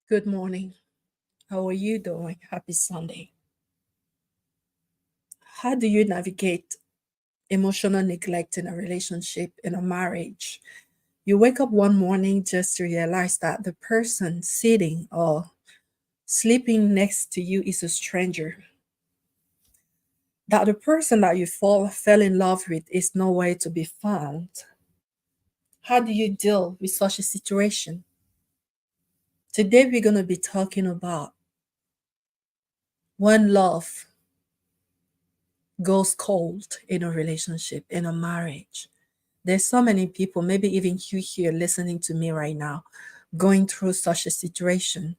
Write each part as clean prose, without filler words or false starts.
Good morning. How are you doing? Happy Sunday. How do you navigate emotional neglect in a relationship, in a marriage? You wake up one morning just to realize that the person sitting or sleeping next to you is a stranger, that the person that you fell in love with is nowhere to be found. How do you deal with such a situation? Today, we're going to be talking about when love goes cold in a relationship, in a marriage. There's so many people, maybe even you here listening to me right now, going through such a situation.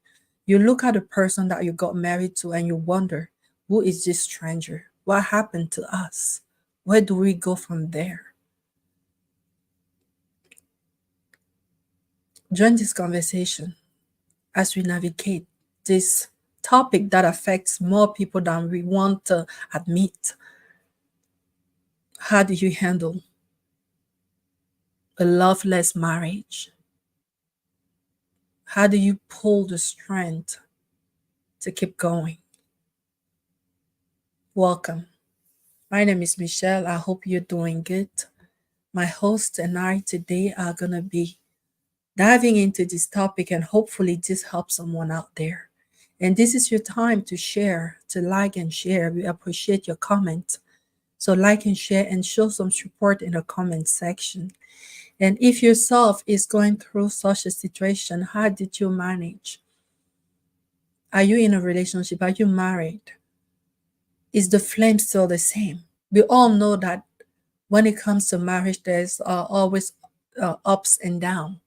You look at the person that you got married to and you wonder, who is this stranger? What happened to us? Where do we go from there? Join this conversation as we navigate this topic that affects more people than we want to admit. How do you handle a loveless marriage? How do you pull the strength to keep going? Welcome. My name is Michelle. I hope you're doing good. My host and I today are going to be diving into this topic, and hopefully, this helps someone out there. And this is your time to share, to like and share. We appreciate your comment. So, like and share and show some support in the comment section. And if yourself is going through such a situation, how did you manage? Are you in a relationship? Are you married? Is the flame still the same? We all know that when it comes to marriage, there's always ups and downs.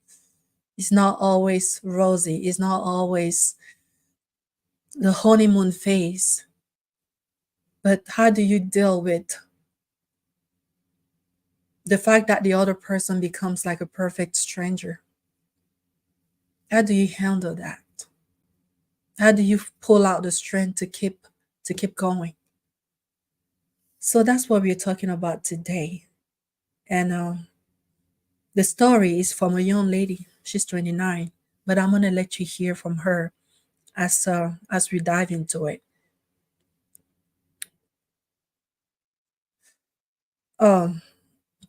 It's not always rosy. It's not always the honeymoon phase. But how do you deal with the fact that the other person becomes like a perfect stranger? How do you handle that? How do you pull out the strength to keep going? So that's what we're talking about today. And the story is from a young lady. She's 29, but I'm gonna let you hear from her as we dive into it. Um,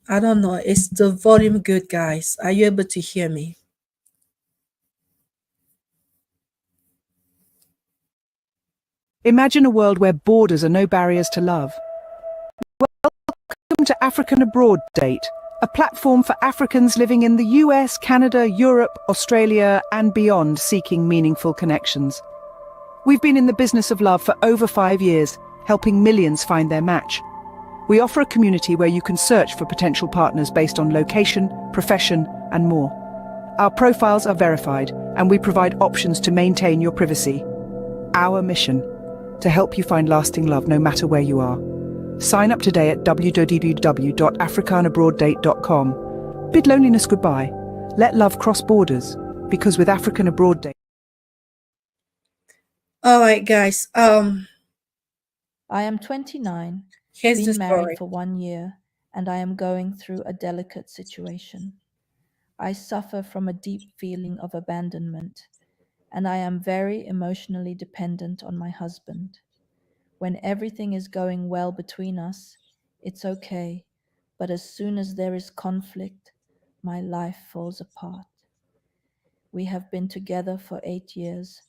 I don't know. Is the volume good, guys? Are you able to hear me? Imagine a world where borders are no barriers to love. Welcome to African Abroad Date, a platform for Africans living in the US, Canada, Europe, Australia, and beyond seeking meaningful connections. We've been in the business of love for over 5 years, helping millions find their match. We offer a community where you can search for potential partners based on location, profession, and more. Our profiles are verified, and we provide options to maintain your privacy. Our mission: to help you find lasting love no matter where you are. Sign up today at www.africanabroaddate.com. Bid loneliness goodbye. Let love cross borders, because with African Abroad Date. All right, guys. I am 29, Here's the been married story. for 1 year, and I am going through a delicate situation. I suffer from a deep feeling of abandonment, and I am very emotionally dependent on my husband. When everything is going well between us, it's okay, but as soon as there is conflict, my life falls apart. We have been together for 8 years,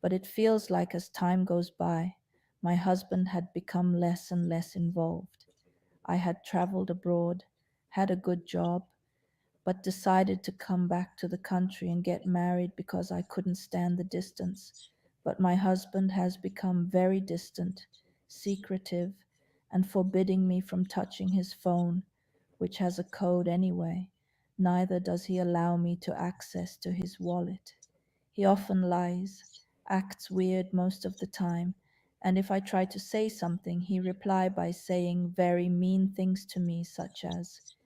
but it feels like as time goes by, my husband had become less and less involved. I had traveled abroad, had a good job, but decided to come back to the country and get married because I couldn't stand the distance. But my husband has become very distant, secretive, and forbidding me from touching his phone, which has a code anyway. Neither does he allow me to access to his wallet. He often lies, acts weird most of the time, and if I try to say something, he reply by saying very mean things to me, such as,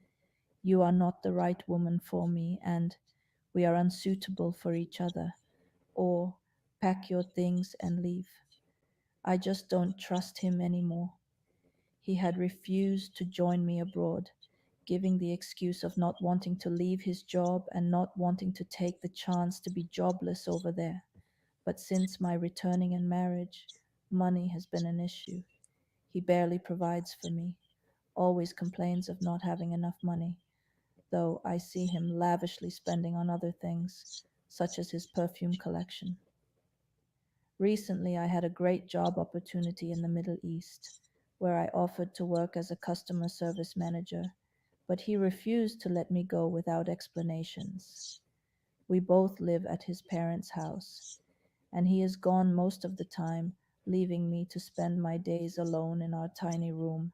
"You are not the right woman for me," and "We are unsuitable for each other," or "Pack your things and leave." I just don't trust him anymore. He had refused to join me abroad, giving the excuse of not wanting to leave his job and not wanting to take the chance to be jobless over there. But since my returning in marriage, money has been an issue. He barely provides for me, always complains of not having enough money, though I see him lavishly spending on other things, such as his perfume collection. Recently, I had a great job opportunity in the Middle East, where I offered to work as a customer service manager, but he refused to let me go without explanations. We both live at his parents' house, and he is gone most of the time, leaving me to spend my days alone in our tiny room,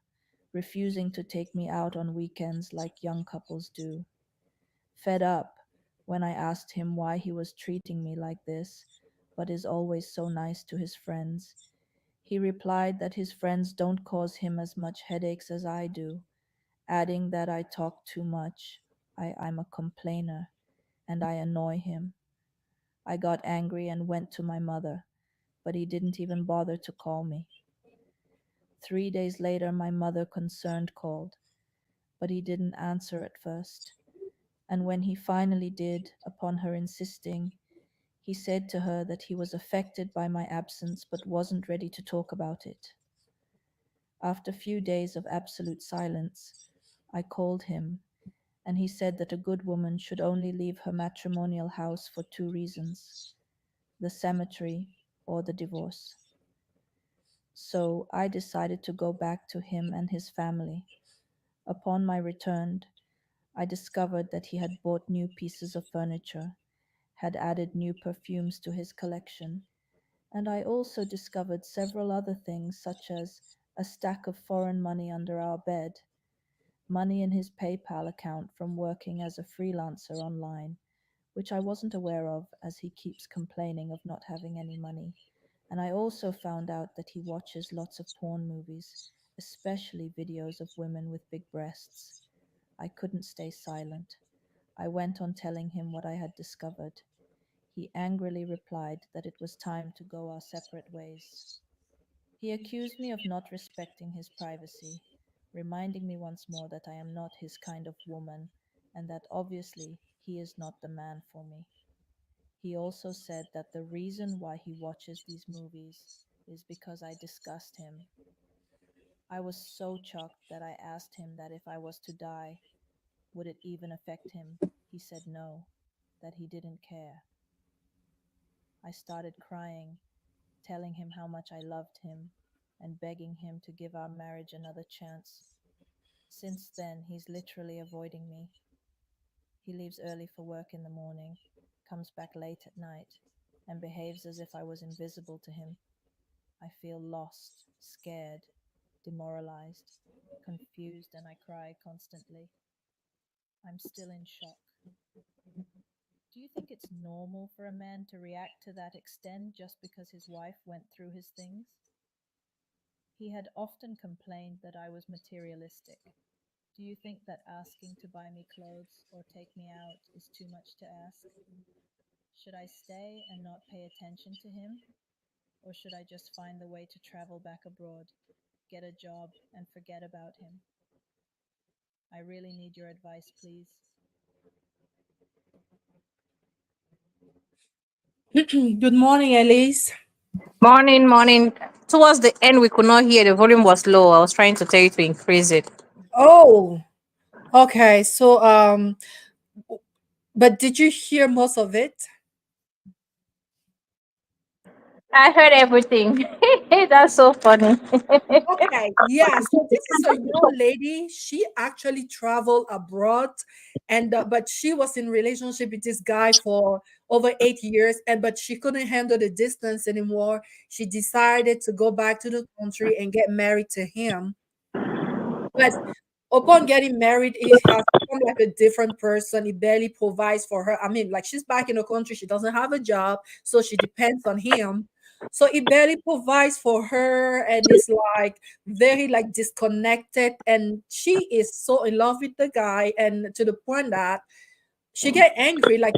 refusing to take me out on weekends like young couples do. Fed up when I asked him why he was treating me like this, but is always so nice to his friends, he replied that his friends don't cause him as much headaches as I do, adding that I talk too much. I'm a complainer and I annoy him. I got angry and went to my mother, but he didn't even bother to call me. 3 days later, my mother, concerned, called, but he didn't answer at first. And when he finally did, upon her insisting, he said to her that he was affected by my absence but wasn't ready to talk about it. After a few days of absolute silence, I called him, and he said that a good woman should only leave her matrimonial house for two reasons: the cemetery or the divorce. So I decided to go back to him and his family. Upon my return, I discovered that he had bought new pieces of furniture, had added new perfumes to his collection, and I also discovered several other things, such as a stack of foreign money under our bed, money in his PayPal account from working as a freelancer online, which I wasn't aware of as he keeps complaining of not having any money. And I also found out that he watches lots of porn movies, especially videos of women with big breasts. I couldn't stay silent. I went on telling him what I had discovered. He angrily replied that it was time to go our separate ways. He accused me of not respecting his privacy, reminding me once more that I am not his kind of woman and that obviously he is not the man for me. He also said that the reason why he watches these movies is because I disgust him. I was so shocked that I asked him that if I was to die, would it even affect him? He said no, that he didn't care. I started crying, telling him how much I loved him and begging him to give our marriage another chance. Since then, he's literally avoiding me. He leaves early for work in the morning, comes back late at night, and behaves as if I was invisible to him. I feel lost, scared, demoralized, confused, and I cry constantly. I'm still in shock. Do you think it's normal for a man to react to that extent just because his wife went through his things? He had often complained that I was materialistic. Do you think that asking to buy me clothes or take me out is too much to ask? Should I stay and not pay attention to him? Or should I just find the way to travel back abroad, get a job, and forget about him? I really need your advice, please. Good morning, Elise. Morning, morning. Towards the end, we could not hear. The volume was low. I was trying to tell you to increase it. Oh, okay. So, but did you hear most of it? I heard everything. That's so funny. Okay, yeah. So this is a young lady. She actually traveled abroad, and but she was in relationship with this guy for over 8 years, and but she couldn't handle the distance anymore. She decided to go back to the country and get married to him. But upon getting married, he has become like a different person. He barely provides for her. I mean, like she's back in the country, she doesn't have a job, so she depends on him. So he barely provides for her and is like very like disconnected. And she is so in love with the guy, and to the point that she get angry like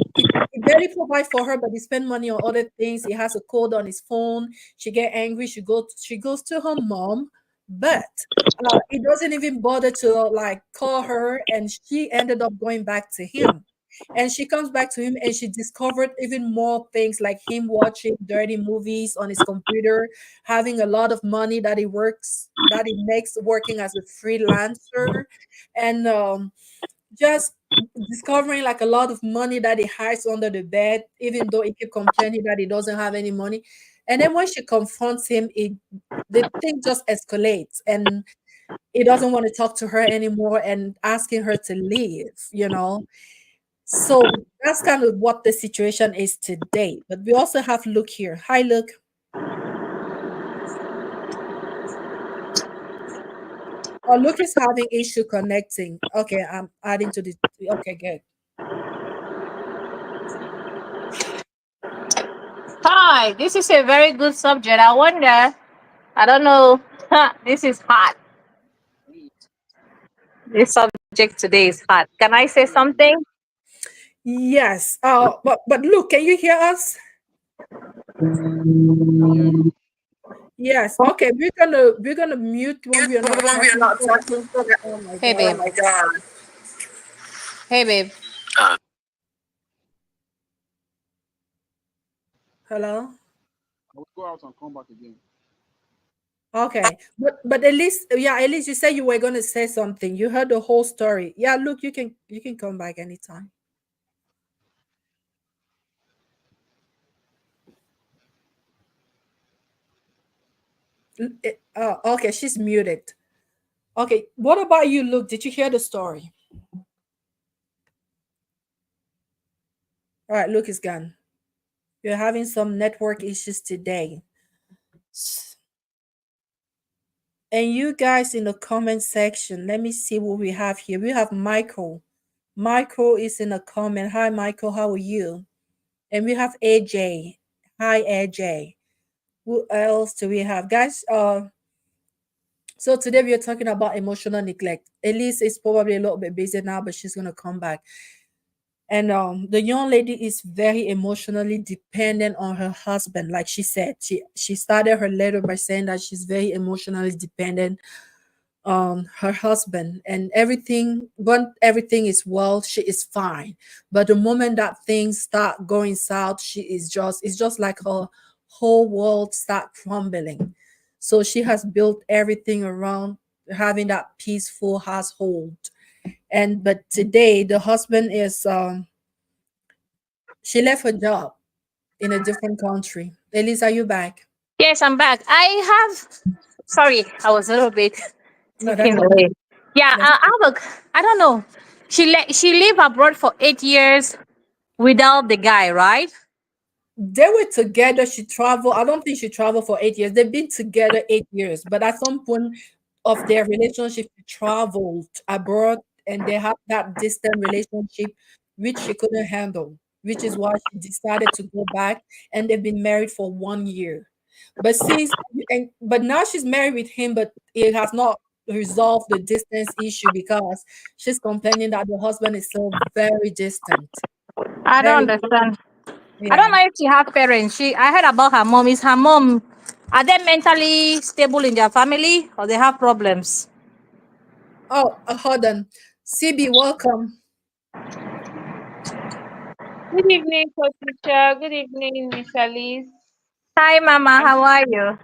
he barely provide for her but he spend money on other things. He has a code on his phone. She get angry, she goes to her mom, but he doesn't even bother to like call her, and she ended up going back to him. And she comes back to him and she discovered even more things, like him watching dirty movies on his computer, having a lot of money that he makes working as a freelancer, and just discovering like a lot of money that he hides under the bed, even though he keep complaining that he doesn't have any money. And then when she confronts him, the thing just escalates, and he doesn't want to talk to her anymore and asking her to leave. So that's kind of what the situation is today. But we also have Luke here. Hi, Luke. Oh, Luke is having issue connecting. Okay, I'm adding to the. Okay, good. Hi, this is a very good subject. I wonder, I don't know, this is hot. This subject today is hot. Can I say something? Yes. But Luke, can you hear us? Yes. Okay. We're gonna mute when we are not talking. Oh my Hey, babe. God. Hey, babe. Hello. Okay. But at least you said you were gonna say something. You heard the whole story. Yeah. Luke, you can come back anytime. Okay. She's muted. Okay. What about you, Luke? Did you hear the story? All right. Luke is gone. You're having some network issues today. And you guys in the comment section, let me see what we have here. We have Michael. Michael is in a comment. Hi, Michael. How are you? And we have AJ. Hi, AJ. Who else do we have? Guys, so today we are talking about emotional neglect. Elise is probably a little bit busy now, but she's gonna come back. And the young lady is very emotionally dependent on her husband. Like she said, she started her letter by saying that she's very emotionally dependent on her husband, and when everything is well, she is fine. But the moment that things start going south, it's just like her whole world start crumbling. So she has built everything around having that peaceful household. And but today the husband is she left her job in a different country. Elise, are you back? Yes, I'm back. I have. Sorry, I was a little bit No, that's taken okay. away. Yeah, That's okay. I don't know. She lived abroad for 8 years without the guy, right? They were together. She traveled. I don't think she traveled for 8 years. They've been together 8 years, but at some point of their relationship, she traveled abroad, and they have that distant relationship, which she couldn't handle, which is why she decided to go back. And they've been married for 1 year. But now she's married with him, but it has not resolved the distance issue because she's complaining that the husband is still very distant. I don't Very, understand. I don't yeah. know if she has parents. I heard about her mom. Is her mom, are they mentally stable in their family or they have problems? Oh, hold on. CB, welcome. Good evening, Coach Teacher. Good evening, Miss Alice. Hi, Mama. I'm How are you?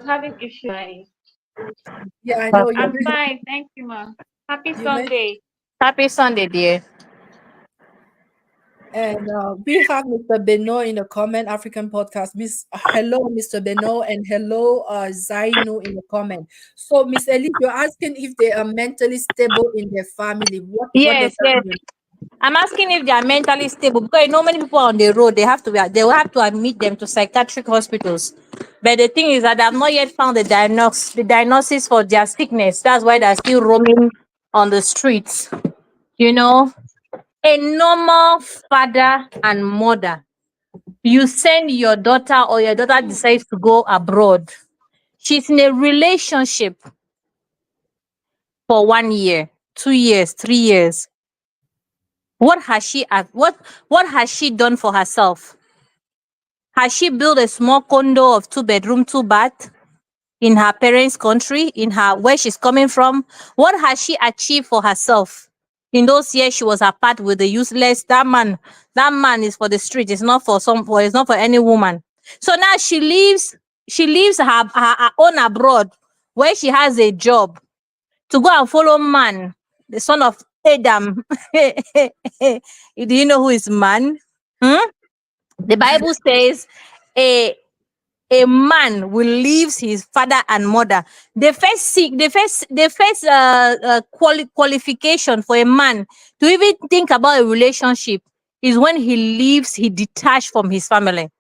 having issue. Yeah, I know I'm fine, thank you, ma. Happy you mentioned, Sunday. Happy Sunday, dear. and we have Mr. Beno in the comment African podcast. Hello, Mr. Beno, and hello, Zaino in the comment. So, Miss Elise, you're asking if they are mentally stable in their family. What does Yes, that yes. mean? I'm asking if they are mentally stable because you know many people on the road they will have to admit them to psychiatric hospitals. But the thing is that I've not yet found the diagnosis for their sickness. That's why they're still roaming on the streets. You know, a normal father and mother. You send your daughter or your daughter decides to go abroad. She's in a relationship for 1 year, 2 years, 3 years. What has she done for herself? Has she built a small condo of 2 bedroom, 2 bath in her parents' country, in her where she's coming from? What has she achieved for herself? In those years she was apart with the useless, that man is for the street. It's not for it's not for any woman. So now she leaves her own abroad, where she has a job, to go and follow man, the son of Adam. Do you know who is man? Hmm? The Bible says a a man will leave his father and mother. The first qualification for a man to even think about a relationship is when he detached from his family.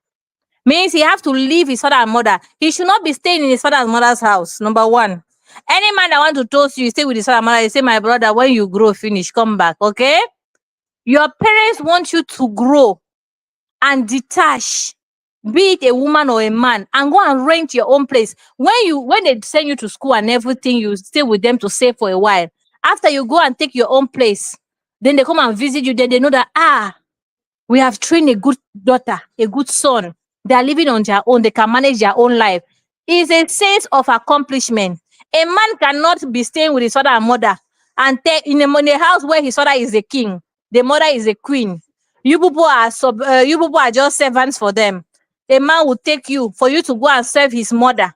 Means he have to leave his father and mother. He should not be staying in his father and mother's house. Number one. Any man that want to toast you, stay with his father and mother, you say, my brother, when you grow, finish, come back. Okay? Your parents want you to grow and detach, be it a woman or a man, and go and rent your own place. When they send you to school and everything, you stay with them to save for a while. After you go and take your own place, then they come and visit you. Then they know that we have trained a good daughter, a good son. They are living on their own. They can manage their own life. It's a sense of accomplishment. A man cannot be staying with his father and mother and in a house where his father is a king, the mother is a queen. You people are just servants for them. A man will take you for you to go and serve his mother,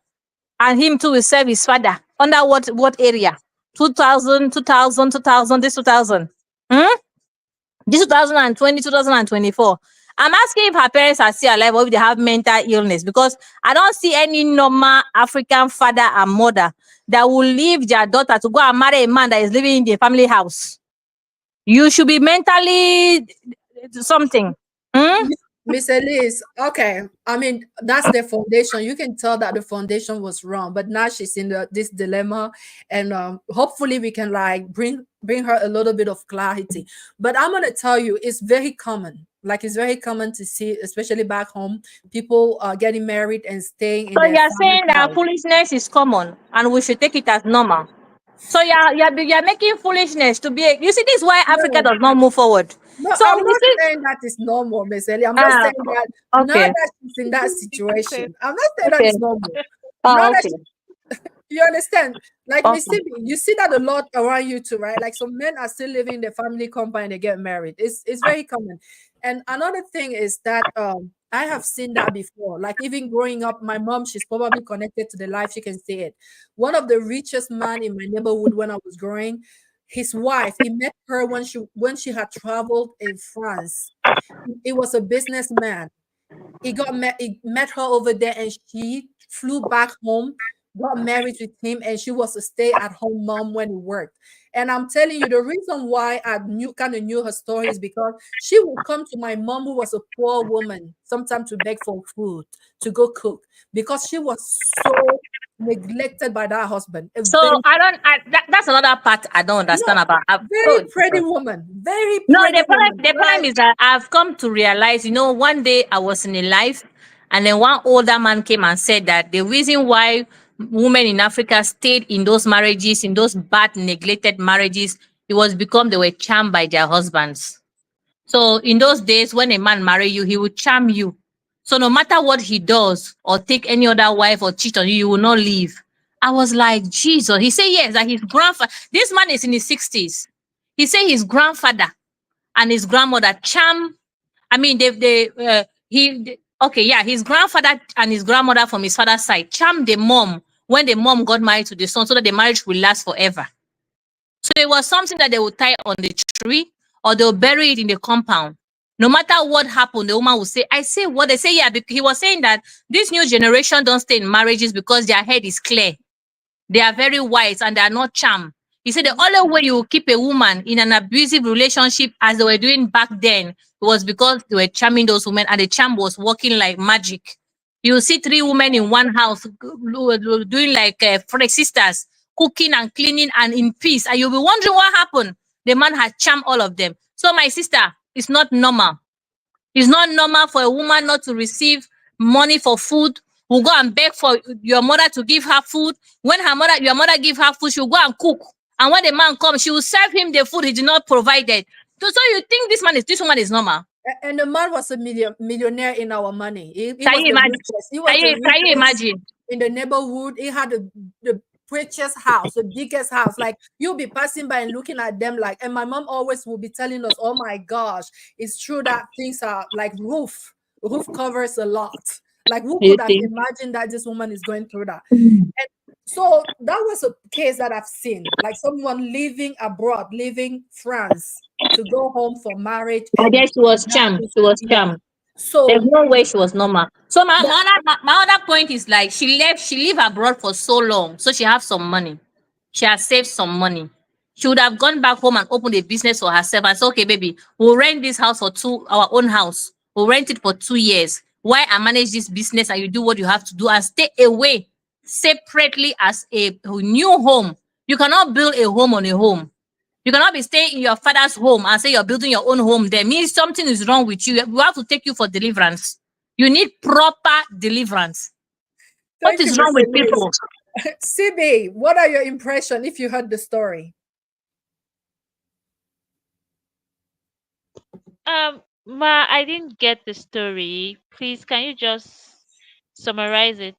and him too will serve his father. Under what area? 2000, 2000, 2000, this 2000. Hmm? This 2020, 2024. I'm asking if her parents are still alive or if they have mental illness, because I don't see any normal African father and mother that will leave their daughter to go and marry a man that is living in the family house. You should be mentally something. Hmm? Miss Elise, okay. I mean, that's the foundation. You can tell that the foundation was wrong, but now she's in this dilemma, and hopefully we can like bring her a little bit of clarity. But I'm gonna tell you, it's very common. Like it's very common to see, especially back home, people getting married and staying in So their you're family saying that house. foolishness is common and we should take it as normal. So you're making foolishness to be. You see, this is why Africa No, does not move forward. no, So I'm you not see, saying that is normal, Miss Ellie. I'm just saying that now okay, that she's in that Secretive. situation, I'm not saying that okay, is normal. Now that okay, you understand? Like Miss okay. Tibi, you see that a lot around you too, right? Like some men are still living in their family compound and they get married. It's very common. And another thing is that I have seen that before. Like even growing up, my mom, she's probably connected to the life, she can see it. One of the richest man in my neighborhood when I was growing, his wife, he met her when she had traveled in France. He was a businessman. He met her over there, and she flew back home, got married with him, and she was a stay-at-home mom when he worked. And I'm telling you, the reason why I knew her story is because she would come to my mom, who was a poor woman, sometimes to beg for food to go cook, because she was so neglected by that husband. A So very, that's another part I don't understand no, about. very Oh, pretty Jesus. woman, very No, pretty woman. the problem Like, is that I've come to realize, one day I was in a life, and then one older man came and said that the reason why women in Africa stayed in those marriages, in those bad, neglected marriages, it was because they were charmed by their husbands. So in those days, when a man marry you, he will charm you. So no matter what he does, or take any other wife or cheat on you, you will not leave. I was like, Jesus. He said yes, that his grandfather, this man is in his 60s. He said his grandfather and his grandmother charm. I mean, okay, yeah, his grandfather and his grandmother from his father's side charmed the mom when the mom got married to the son, so that the marriage will last forever. So it was something that they would tie on the tree, or they'll bury it in the compound. No matter what happened, the woman will say, I say what they say, yeah, because he was saying that this new generation don't stay in marriages because their head is clear. They are very wise and they are not charmed. He said the only way you will keep a woman in an abusive relationship, as they were doing back then, was because they were charming those women, and the charm was working like magic. You see three women in one house doing like sisters, cooking and cleaning and in peace, and you'll be wondering what happened. The man had charmed all of them. So my sister, it's not normal. It's not normal for a woman not to receive money for food. Will go and beg for your mother to give her food. When your mother give her food, she'll go and cook. And when the man comes, she will serve him the food he did not provide it. So you think this woman is normal? and the man was a millionaire in our money. He Can was you the imagine? richest. He Can was the you richest imagine? in the neighborhood. He had the prettiest house, the biggest house. Like you'll be passing by and looking at them like, and my mom always will be telling us, oh my gosh, it's true that things are like roof covers a lot. Like who You could have see? imagined that this woman is going through that? Mm. So that was a case that I've seen, like someone living abroad, leaving France to go home for marriage, I and guess she was that charmed. is, She was yeah. charmed. There's So no way she was normal. So my, but my other my other point is like she lived abroad for so long, so she have some money. She has saved some money. She would have gone back home and opened a business for herself and said, okay, baby, we'll rent this house for our own house. We'll rent it for 2 years. Why I manage this business and you do what you have to do and stay away separately as a new home. You cannot build a home on a home. You cannot be staying in your father's home and say you're building your own home there. Means something is wrong with you. We have to take you for deliverance. You need proper deliverance. What thank you, is wrong Mr. with Lewis. people? CB, what are your impression if you heard the story? Ma, I didn't get the story. Please, can you just summarize it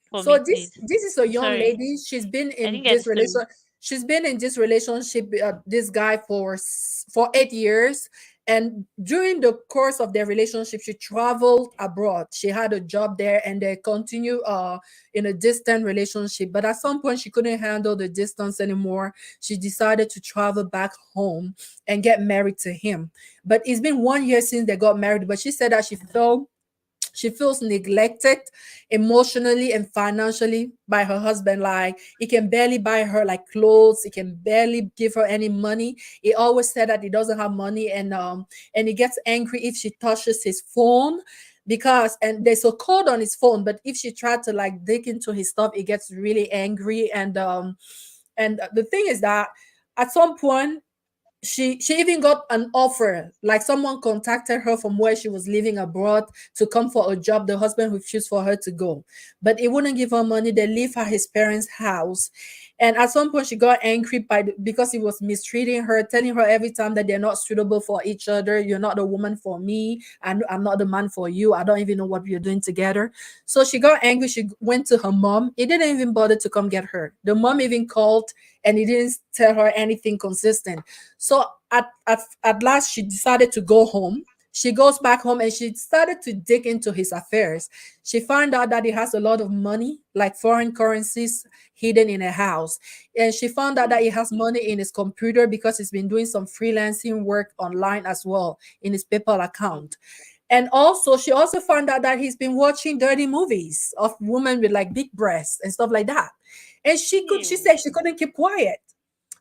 for So me, this please? this is a I'm young sorry. lady. She's been I in didn't get the this story. relation. She's been in this relationship, this guy for 8 years, and during the course of their relationship, she traveled abroad. She had a job there, and they continue in a distant relationship. But at some point, she couldn't handle the distance anymore. She decided to travel back home and get married to him. But it's been 1 year since they got married. But she said that she feels neglected emotionally and financially by her husband. Like he can barely buy her like clothes, he can barely give her any money. He always said that he doesn't have money, and he gets angry if she touches his phone, because and there's a code on his phone, but if she tried to like dig into his stuff, he gets really angry. And the thing is that at some point she even got an offer, like someone contacted her from where she was living abroad to come for a job. The husband refused for her to go, but he wouldn't give her money. They leave her his parents house, and at some point she got angry because he was mistreating her, telling her every time that they're not suitable for each other. You're not the woman for me, and I'm not the man for you. I don't even know what we're doing together. So she got angry. She went to her mom. He didn't even bother to come get her. The mom even called, and he didn't tell her anything consistent. So at last, she decided to go home. She goes back home and she started to dig into his affairs. She found out that he has a lot of money, like foreign currencies, hidden in a house. And she found out that he has money in his computer because he's been doing some freelancing work online as well in his PayPal account. And also, she also found out that he's been watching dirty movies of women with like big breasts and stuff like that. And she Ew. said she couldn't keep quiet.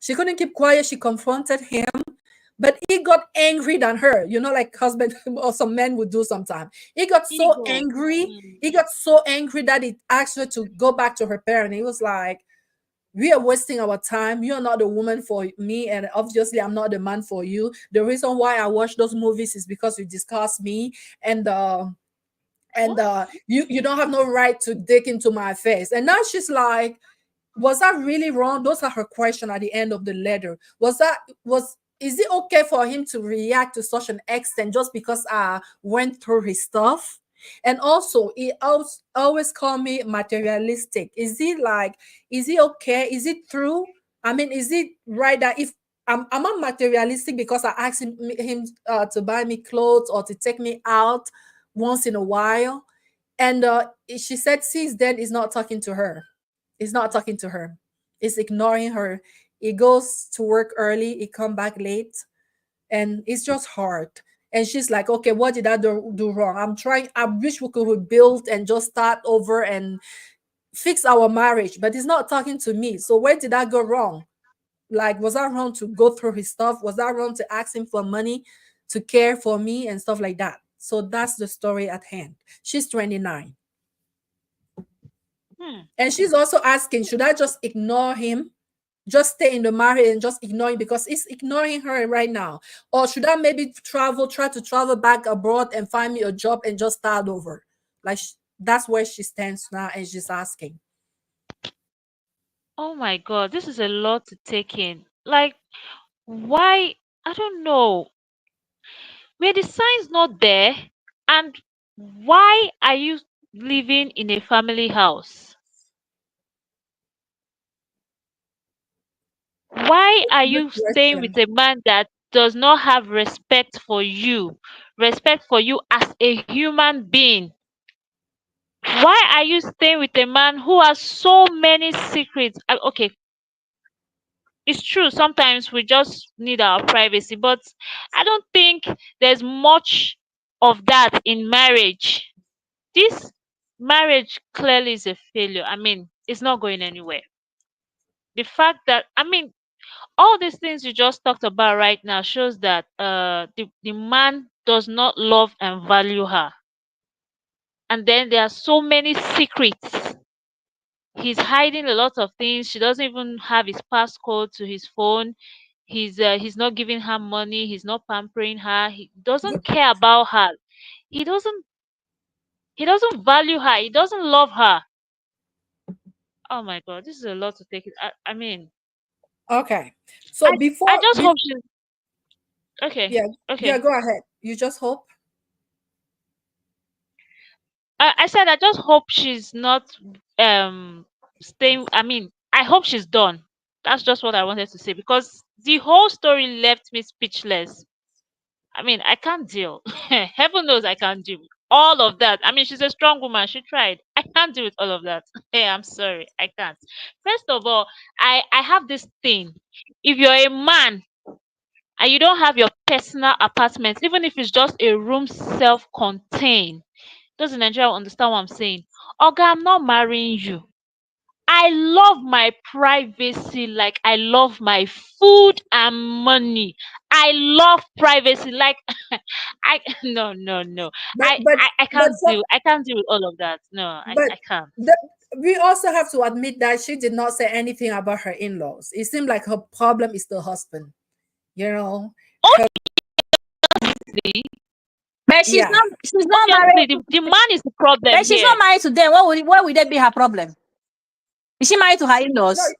She couldn't keep quiet. She confronted him, but he got angry than her. You know, like husband or some men would do sometimes. He got so Ego. angry. Mm. He got so angry that he asked her to go back to her parent. He was like, "We are wasting our time. You're not the woman for me, and obviously, I'm not the man for you. The reason why I watch those movies is because you discuss me, and What? you don't have no right to dig into my affairs." And now she's like, was that really wrong? Those are her question at the end of the letter. Was is it okay for him to react to such an extent just because I went through his stuff? And also, he always call me materialistic. Is it like, is it okay? Is it true? I mean, is it right that if I'm not materialistic because I asked him to buy me clothes or to take me out once in a while? And she said since then he's not talking to her. He's not talking to her. He's ignoring her. He goes to work early, he come back late, and it's just hard. And she's like, okay, what did I do wrong? I'm trying, I wish we could rebuild and just start over and fix our marriage, but he's not talking to me. So where did I go wrong? Like, was I wrong to go through his stuff? Was I wrong to ask him for money to care for me and stuff like that? So that's the story at hand. She's 29. Hmm. And she's also asking, should I just ignore him? Just stay in the marriage and just ignore him because he's ignoring her right now? Or should I maybe try to travel back abroad and find me a job and just start over? Like, that's where she stands now, and she's asking. Oh my God, this is a lot to take in. Like, why? I don't know. Were the signs not there? And why are you living in a family house? Why That's are a good you staying with question. a man that does not have respect for you as a human being? Why are you staying with a man who has so many secrets? Okay, it's true, sometimes we just need our privacy, but I don't think there's much of that in marriage. This marriage clearly is a failure. I mean, it's not going anywhere. The fact that, I mean, all these things you just talked about right now shows that the man does not love and value her. And then there are so many secrets. He's hiding a lot of things. She doesn't even have his passcode to his phone. He's not giving her money. He's not pampering her. He doesn't care about her. He doesn't he doesn't value her. He doesn't love her. Oh my god, this is a lot to take it. I mean, Okay. So I just hope she's okay. yeah, yeah, Okay. go ahead. You just hope. I said I just hope she's not staying. I mean, I hope she's done. That's just what I wanted to say because the whole story left me speechless. I mean, I can't deal. Heaven knows I can't deal with all of that. I mean, she's a strong woman. She tried. I can't deal with all of that. Hey, I'm sorry. I can't. First of all, I have this thing. If you're a man and you don't have your personal apartment, even if it's just a room self-contained, those in Nigeria will understand what I'm saying. Oga, I'm not marrying you. I love my privacy like I love my food and money. I love privacy like I no no no. But but I but can't some deal. I can't deal with all of that. No, but I can't. the, we also have to admit that she did not say anything about her in-laws. It seemed like her problem is the husband. You know, her Obviously, But yeah. she's not obviously married. the man is the problem But she's here. not married to them. What would that be her problem? Is she married to her No, in-laws?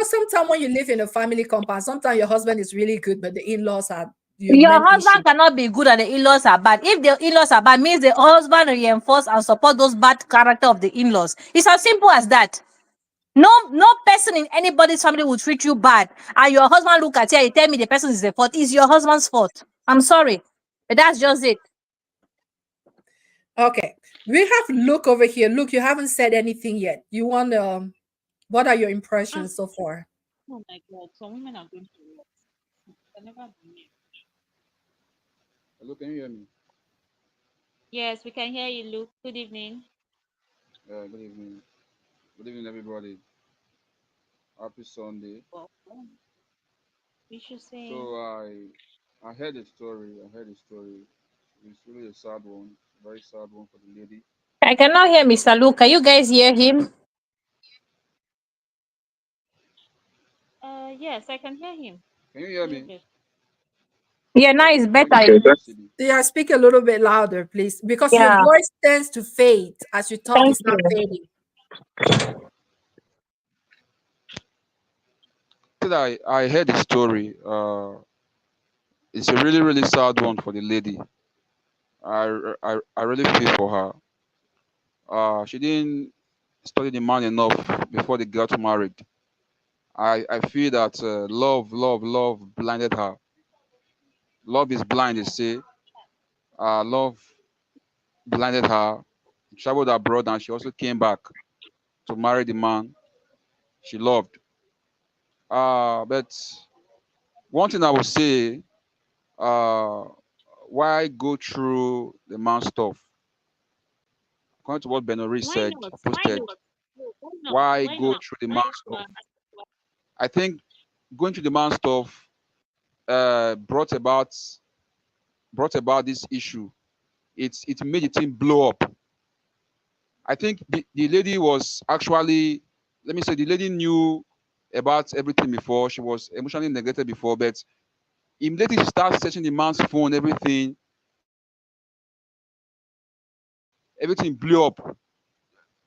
sometimes when you live in a family compound, sometimes your husband is really good, but the in-laws are your Your main issue. husband cannot be good and the in-laws are bad. If the in-laws are bad, means the husband reinforce and support those bad character of the in-laws. It's as simple as that. No person in anybody's family will treat you bad. And your husband look at you and tell me the person is the fault. It's your husband's fault. I'm sorry. But that's just it. Okay. We have Luke over here. Luke, you haven't said anything yet. You want what are your Ah, impressions so far? oh my God, some women are going through what? I never believe. Hello, can you hear me? Yes, we can hear you, Luke. Good evening. Good evening. Good evening, everybody. Happy Sunday. Welcome. We should say, So I heard a story. I heard a story. It's really a sad one. Very sad one for the lady. I cannot hear Mr. Luke. Can you guys hear him? yes, I can hear him Can you a hear little me? bit. Yeah, now it's Let me better. check my CD. Yeah, speak a little bit louder, please, because your Yeah, voice tends to fade as you talk. thank It's not you. fading. I heard a story. It's a really really sad one for the lady. I really feel for her. She didn't study the man enough before they got married. I feel that love blinded her. Love is blind, they say. Love blinded her, traveled abroad, and she also came back to marry the man she loved. But one thing I would say, uh, why go through the man stuff? According to what Benori Why said not? or Why posted, not? No, why not? why Why go not? through the Why man not? stuff? I think going through the man stuff brought about this issue. It made the thing blow up. I think the lady was actually, let me say, the lady knew about everything before. She was emotionally neglected before, but immediately she starts searching the man's phone, everything blew up.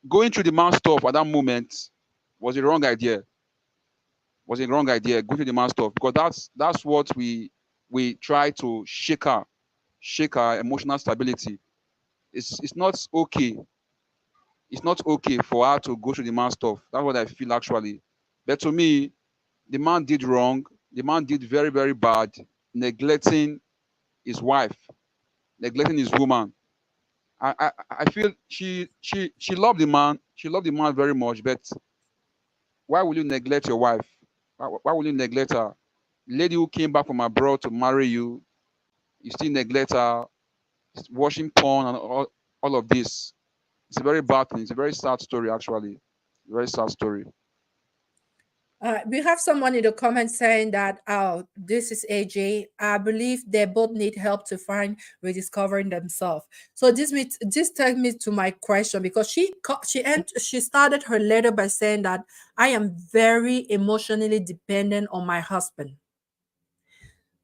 Going through the man's stuff at that moment was a wrong idea. Was a wrong idea. Going through the man's stuff because that's what we try to shake her emotional stability. It's not okay. It's not okay for her to go through the man's stuff. That's what I feel actually. But to me, The man did wrong. The man did very, very bad, neglecting his wife, neglecting his woman. I feel she loved the man. She loved the man very much. But why will you neglect your wife? Why will you neglect her? Lady who came back from abroad to marry you, you still neglect her, watching porn and all of this. It's a very bad thing. It's a very sad story, actually. Very sad story. We have someone in the comments saying that, oh, this is AJ. I believe they both need help to find rediscovering themselves. So this takes me to my question, because she started her letter by saying that I am very emotionally dependent on my husband.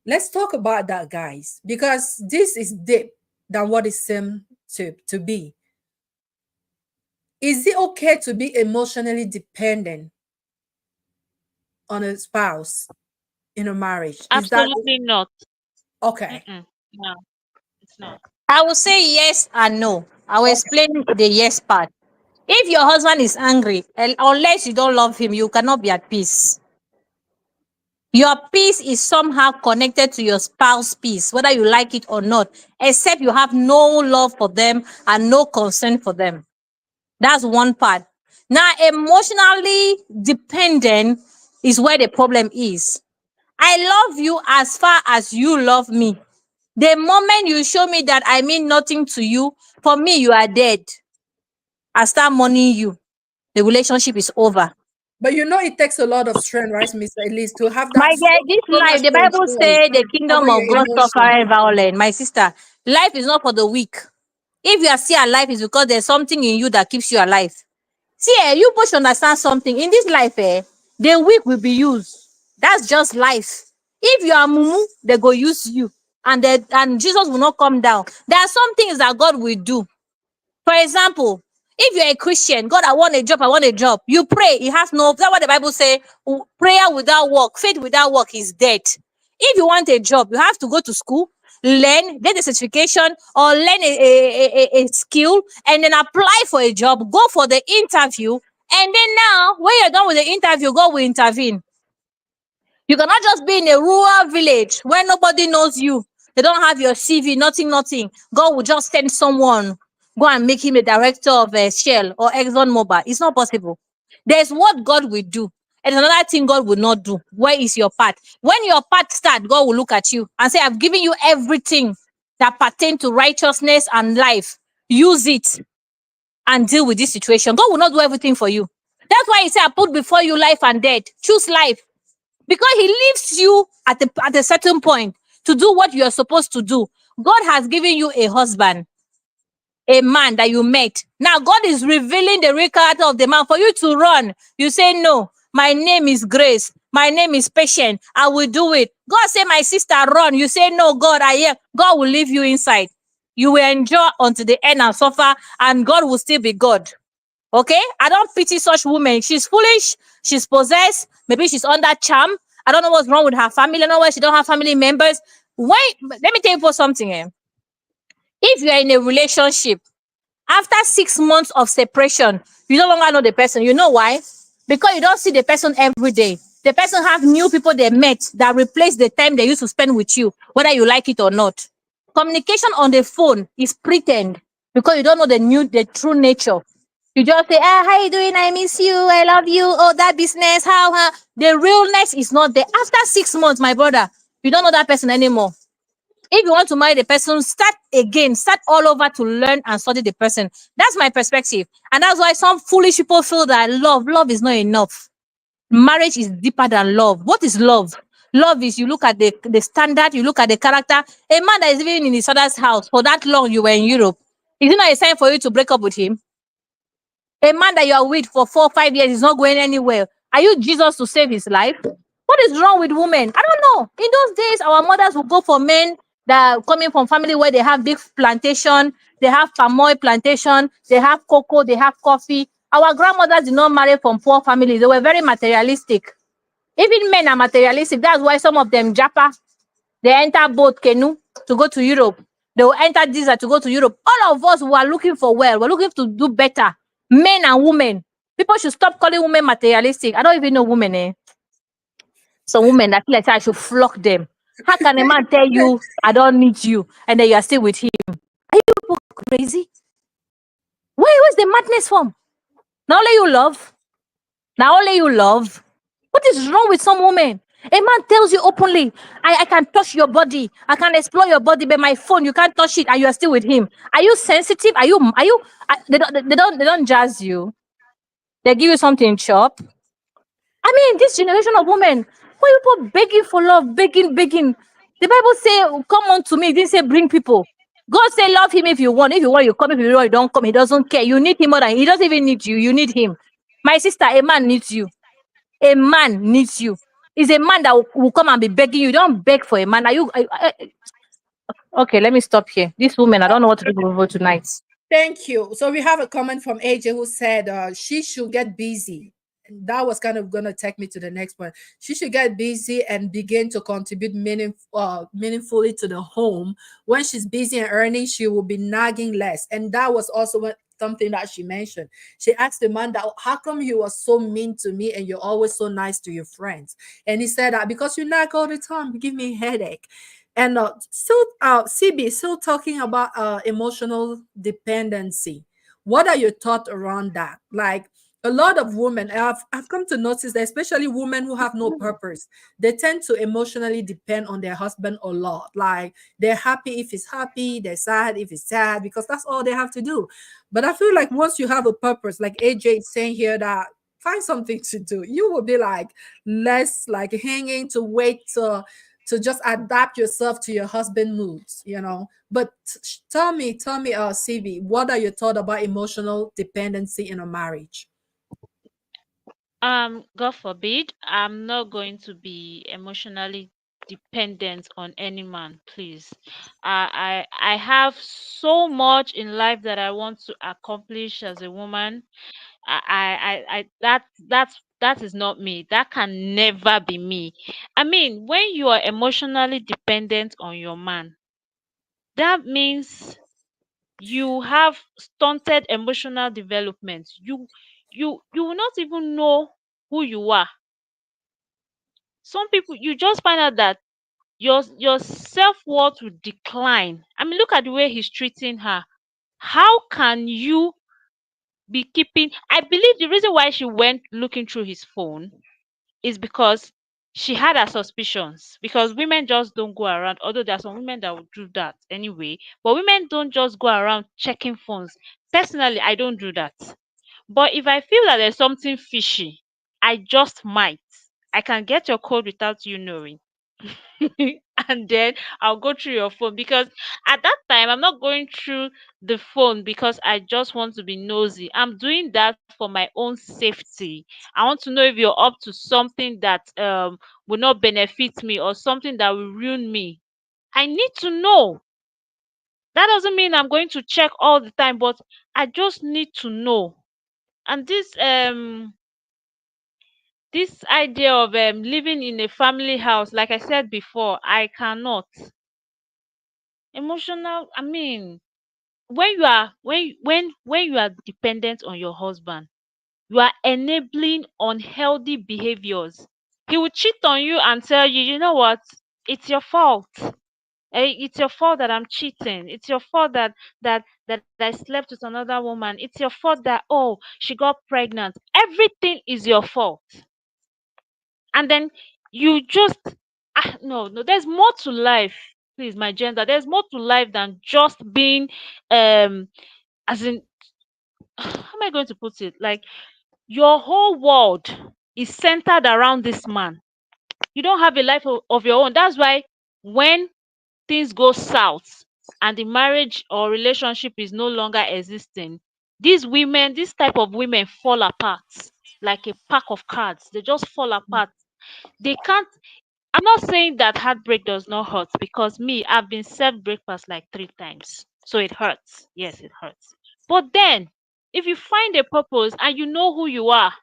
Let's talk about that, guys, because this is deep than what it seems to be. Is it okay to be emotionally dependent on a spouse in a marriage? Is that Absolutely not. okay? Mm-mm. No, it's not. I will say yes and no. I will Okay. explain the yes part. If your husband is angry, unless you don't love him, you cannot be at peace. Your peace is somehow connected to your spouse's peace, whether you like it or not, except you have no love for them and no concern for them. That's one part. Now, emotionally dependent is where the problem is. I love you as far as you love me. The moment you show me that I mean nothing to you, for me, you are dead. I start mourning you. The relationship is over. But it takes a lot of strength, right, Mr. Elise, to have My that dear, this so much life, the strength Bible to say the cover kingdom of your God suffer emotion. violent. My sister, life is not for the weak. If you are still alive, it's because there's something in you that keeps you alive. See, you both should understand something. In this life, the weak will be used. That's just life. If you are mumu, they go use you. And Jesus will not come down. There are some things that God will do. For example, if you're a Christian, God, I want a job, I want a job. You pray, it has no, that's what the Bible say, prayer without work, faith without work is dead. If you want a job, you have to go to school, learn, get a certification, or learn a skill, and then apply for a job, go for the interview, and then now, when you're done with the interview, God will intervene. You cannot just be in a rural village where nobody knows you. They don't have your CV, nothing, nothing. God will just send someone, go and make him a director of a Shell or Exxon Mobil. It's not possible. There's what God will do. And there's another thing God will not do. Where is your part? When your part starts, God will look at you and say, I've given you everything that pertains to righteousness and life. Use it and deal with this situation. God will not do everything for you. That's why he said, I put before you life and death. Choose life. Because he leaves you at a certain point to do what you are supposed to do. God has given you a husband, a man that you met. Now God is revealing the real character of the man for you to run. You say, no, my name is Grace. My name is Patient. I will do it. God say, my sister, run. You say, no, God, I am. God will leave you inside. You will endure until the end and suffer, and God will still be God. Okay? I don't pity such women. She's foolish. She's possessed. Maybe she's under charm. I don't know what's wrong with her family. I don't know why she don't have family members. Wait, let me tell you for something. If you are in a relationship, after 6 months of separation, you no longer know the person. You know why? Because you don't see the person every day. The person have new people they met that replace the time they used to spend with you, whether you like it or not. Communication on the phone is pretend because you don't know the true nature. You just say, ah, how you doing? I miss you. I love you. Oh, that business. How? The realness is not there. After 6 months, my brother, you don't know that person anymore. If you want to marry the person, start again, start all over to learn and study the person. That's my perspective. And that's why some foolish people feel that love is not enough. Marriage is deeper than love. What is love? Love is you look at the standard, you look at the character. A man that is living in his father's house for that long, you were in Europe. Is it not a sign for you to break up with him? A man that you are with for 4 or 5 years is not going anywhere. Are you Jesus to save his life? What is wrong with women? I don't know. In those days, our mothers would go for men that are coming from family where they have big plantation, they have palm oil plantation, they have cocoa, they have coffee. Our grandmothers did not marry from poor families. They were very materialistic. Even men are materialistic. That's why some of them japa. They enter boat canoe to go to Europe. They will enter desert to go to Europe. All of us who are looking for well, we're looking to do better. Men and women. People should stop calling women materialistic. I don't even know women. Some women that feel like say I should flock them. How can a man tell you I don't need you and then you are still with him? Are you people crazy? Where's the madness from? Now only you love. Now only you love. What is wrong with some women? A man tells you openly, I can touch your body, I can explore your body, but my phone, you can't touch it, and you are still with him. Are you sensitive? They don't jazz you. They give you something chop. I mean, this generation of women, why people begging for love, begging. The Bible say, come unto me. It didn't say bring people. God say love him if you want. If you want, you come. If you don't, you don't come. He doesn't care. You need him more than he doesn't even need you. You need him. My sister, a man needs you. A man needs you. Is a man that will come and be begging you. You don't beg for a man. Are you? Okay, let me stop here. This woman, I don't know what to do for tonight. Thank you. So we have a comment from AJ who said she should get busy. And that was kind of going to take me to the next point. She should get busy and begin to contribute meaningfully to the home. When she's busy and earning, she will be nagging less. And that was also something that she mentioned. She asked the man that, how come you are so mean to me and you're always so nice to your friends? And he said that because you nag all the time, you give me a headache. And still, CB, still talking about emotional dependency. What are your thoughts around that? Like a lot of women, I've come to notice that, especially women who have no purpose, they tend to emotionally depend on their husband a lot. Like they're happy if he's happy, they're sad if he's sad, because that's all they have to do. But I feel like once you have a purpose, like AJ is saying here, that find something to do, you will be like less like hanging to wait to just adapt yourself to your husband moods. But tell me, CV, what are your thoughts about emotional dependency in a marriage? God forbid, I'm not going to be emotionally dependent on any man, please. I have so much in life that I want to accomplish as a woman. That is not me. That can never be me. I mean, when you are emotionally dependent on your man, that means you have stunted emotional development. You will not even know who you are. Some people, you just find out that your self-worth will decline. I mean, look at the way he's treating her. How can you be keeping? I believe the reason why she went looking through his phone is because she had her suspicions, because women just don't go around, although there are some women that would do that anyway, but women don't just go around checking phones. Personally, I don't do that. But if I feel that there's something fishy, I just might. I can get your code without you knowing. And then I'll go through your phone, because at that time I'm not going through the phone because I just want to be nosy. I'm doing that for my own safety. I want to know if you're up to something that will not benefit me, or something that will ruin me. I need to know. That doesn't mean I'm going to check all the time, but I just need to know. And this idea of living in a family house, like I said before, I cannot. Emotional, I mean, when you are dependent on your husband, you are enabling unhealthy behaviors. He will cheat on you and tell you, you know what, it's your fault. It's your fault that I'm cheating. It's your fault that I slept with another woman. It's your fault that, oh, she got pregnant. Everything is your fault. And then you just, no, there's more to life. Please, my gender, there's more to life than just being as in, how am I going to put it? Like, your whole world is centered around this man. You don't have a life of your own. That's why when things go south and the marriage or relationship is no longer existing, these women, this type of women, fall apart like a pack of cards. They just fall apart. They can't. I'm not saying that heartbreak does not hurt, because me, I've been served breakfast like 3 times. So it hurts. Yes, it hurts. But then, if you find a purpose and you know who you are,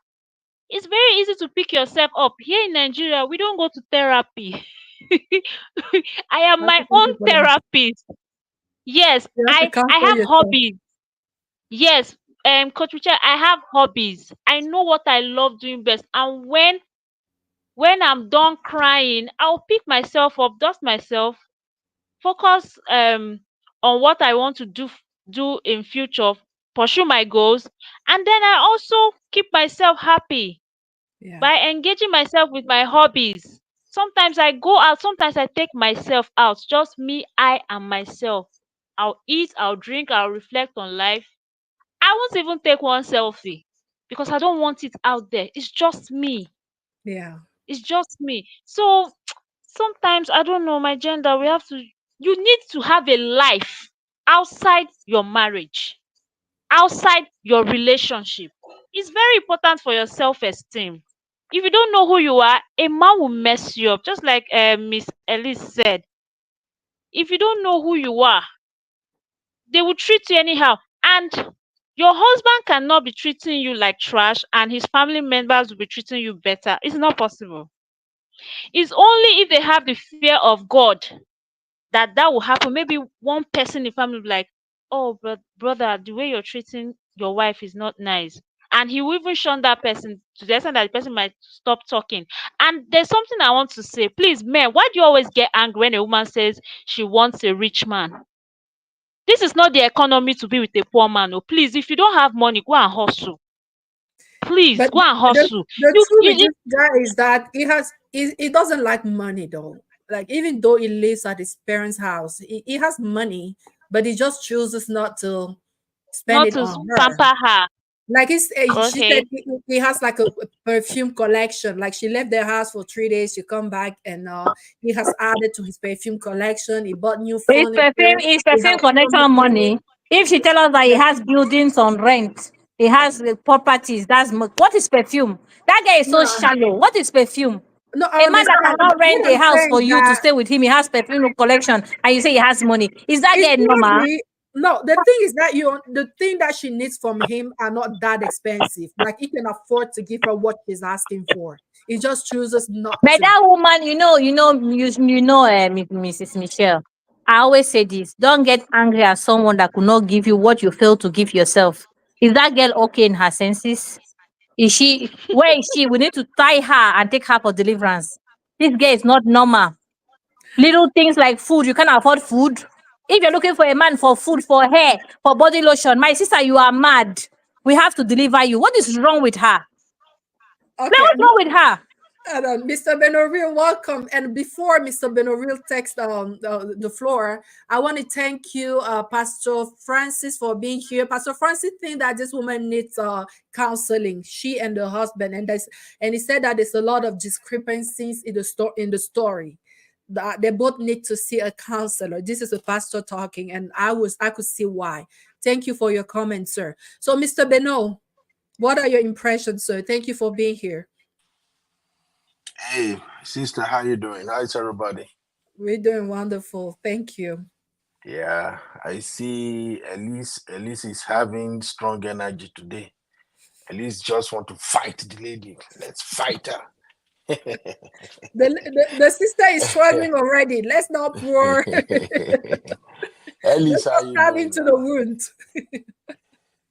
it's very easy to pick yourself up. Here in Nigeria, we don't go to therapy. I am You have my to thank own you for that. therapist. Yes, You have to I counsel have yourself. hobbies. Yes, Coach Richard, I have hobbies. I know what I love doing best. And when when I'm done crying, I'll pick myself up, dust myself, focus on what I want to do in future, pursue my goals, and then I also keep myself happy Yeah. by engaging myself with my hobbies. Sometimes I go out, sometimes I take myself out, just me, I and myself. I'll eat, I'll drink, I'll reflect on life. I won't even take one selfie because I don't want it out there. It's just me. Yeah. It's just me. So sometimes I don't know my gender. You need to have a life outside your marriage, outside your relationship. It's very important for your self-esteem. If you don't know who you are, a man will mess you up. Just like Miss Elise said, if you don't know who you are, they will treat you anyhow. And your husband cannot be treating you like trash and his family members will be treating you better. It's not possible. It's only if they have the fear of God that will happen. Maybe one person in the family will be like, oh, brother, the way you're treating your wife is not nice. And he will even shun that person to the extent that the person might stop talking. And there's something I want to say. Please, men, why do you always get angry when a woman says she wants a rich man? This is not the economy to be with a poor man. Oh, please, if you don't have money, go and hustle. Please, But go and the, hustle. the You, truth you, with you this guy is that he doesn't like money though. Like even though he lives at his parents' house, he has money, but he just chooses not to spend not it to on her. pamper her. Like she said, Okay. he has like a perfume collection. Like she left their house for 3 days, she come back and he has added to his perfume collection. He bought new furniture. It's He perfume has connection furniture. money. If she tell us that he has buildings on rent, he has properties, what is perfume? That guy is so No, shallow. What is perfume? no, I A man that understand. cannot rent What a I'm house for saying you to that stay with him, he has perfume collection, and you say he has money. Is that it's guy not normal? the no. The thing is that the thing that she needs from him are not that expensive. Like he can afford to give her what she's asking for. He just chooses not But to. that woman, Mrs. Michelle. I always say this: don't get angry at someone that could not give you what you failed to give yourself. Is that girl okay in her senses? Is she? Where is she? We need to tie her and take her for deliverance. This girl is not normal. Little things like food, you can't afford food. If you're looking for a man for food, for hair, for body lotion, my sister, you are mad. We have to deliver you. What is wrong with her? Like, Okay, what's wrong with her? Mr. Benoril, welcome. And before Mr. Benoril takes the floor, I want to thank you, Pastor Francis, for being here. Pastor Francis think that this woman needs counseling. She and the husband, and he said that there's a lot of discrepancies in the story. That they both need to see a counselor. This is a pastor talking, and I could see why. Thank you for your comment, sir. So, Mr. Beno, what are your impressions, sir? Thank you for being here. Hey, sister, how you doing? How's everybody? We're doing wonderful. Thank you. Yeah, I see Elise is having strong energy today. Elise just want to fight the lady. Let's fight her. The sister is struggling already. Let's not pour. Elise, Let's how not you stab doing into the now? wound.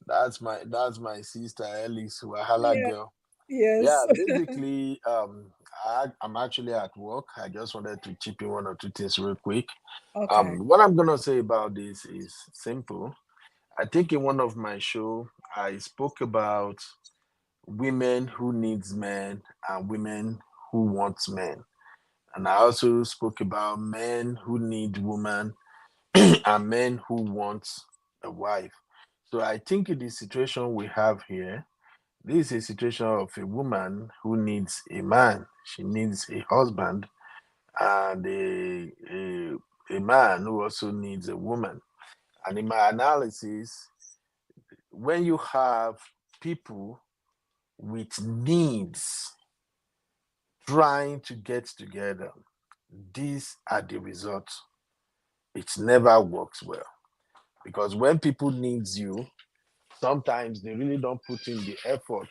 That's my sister Elise, Wahala Yeah. girl. Yeah, Yes. basically, I'm actually at work. I just wanted to chip in one or two things real quick. Okay. What I'm gonna say about this is simple. I think in one of my show, I spoke about women who needs men and women who wants men. And I also spoke about men who need women and men who wants a wife. So I think in the situation we have here, this is a situation of a woman who needs a man. She needs a husband and a man who also needs a woman. And in my analysis, when you have people with needs trying to get together, these are the results. It never works well because when people needs you, sometimes they really don't put in the effort.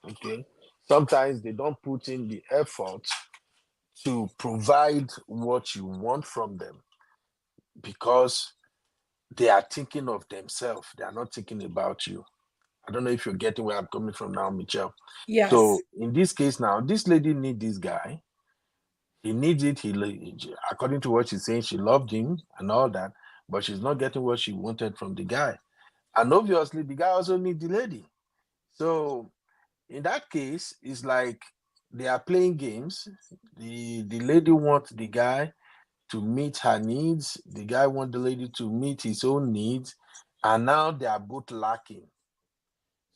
Okay, sometimes they don't put in the effort to provide what you want from them because they are thinking of themselves. They are not thinking about you. I don't know if you're getting where I'm coming from now, Michelle. Yes. So in this case now, this lady needs this guy. He needs it. According to what she's saying, she loved him and all that, but she's not getting what she wanted from the guy. And obviously, the guy also needs the lady. So in that case, it's like they are playing games. The lady wants the guy to meet her needs. The guy wants the lady to meet his own needs. And now they are both lacking.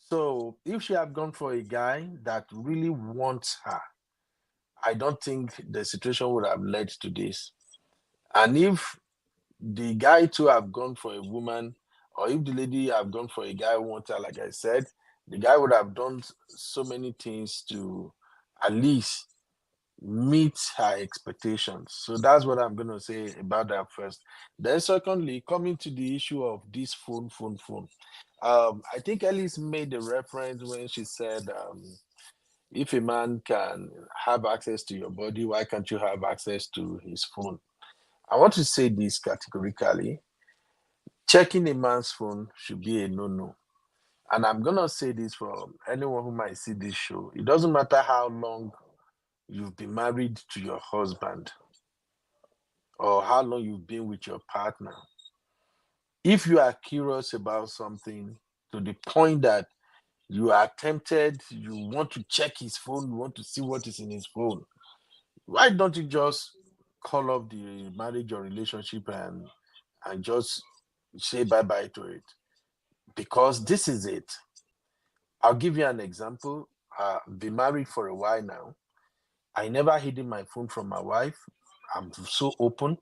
So if she had gone for a guy that really wants her, I don't think the situation would have led to this. And if the guy too have gone for a woman, or if the lady have gone for a guy who wants her, like I said, the guy would have done so many things to at least meet her expectations. So that's what I'm going to say about that first. Then, secondly, coming to the issue of this phone. I think Ellis made a reference when she said, if a man can have access to your body, why can't you have access to his phone? I want to say this categorically. Checking a man's phone should be a no-no. And I'm going to say this for anyone who might see this show. It doesn't matter how long you've been married to your husband or how long you've been with your partner. If you are curious about something to the point that you are tempted, you want to check his phone, you want to see what is in his phone, why don't you just call up the marriage or relationship and just say bye-bye to it? Because this is it. I'll give you an example. I've been married for a while now. I never hidden my phone from my wife. I'm so open.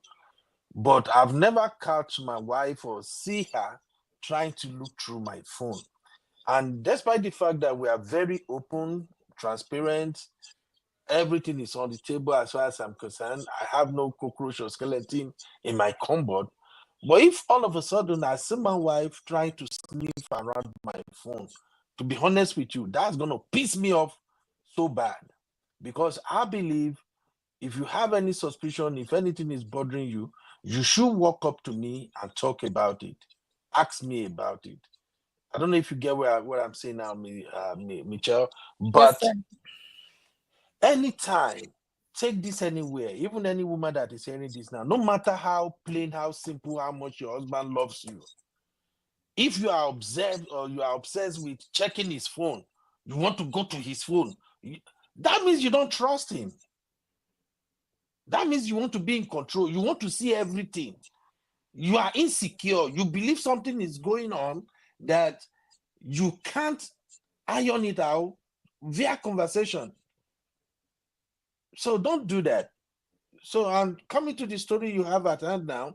But I've never caught my wife or see her trying to look through my phone. And despite the fact that we are very open, transparent, everything is on the table as far as I'm concerned. I have no cockroach or skeleton in my cupboard. But if all of a sudden I see my wife trying to sniff around my phone, to be honest with you, that's going to piss me off so bad. Because I believe if you have any suspicion, if anything is bothering you, you should walk up to me and talk about it. Ask me about it. I don't know if you get what I'm saying now, Michelle, Yes, but sir. anytime, take this anywhere, even any woman that is hearing this now, no matter how plain, how simple, how much your husband loves you, if you are observed or you are obsessed with checking his phone, you want to go to his phone, that means you don't trust him. That means you want to be in control. You want to see everything. You are insecure. You believe something is going on that you can't iron it out via conversation. So don't do that. So I'm coming to the story you have at hand now.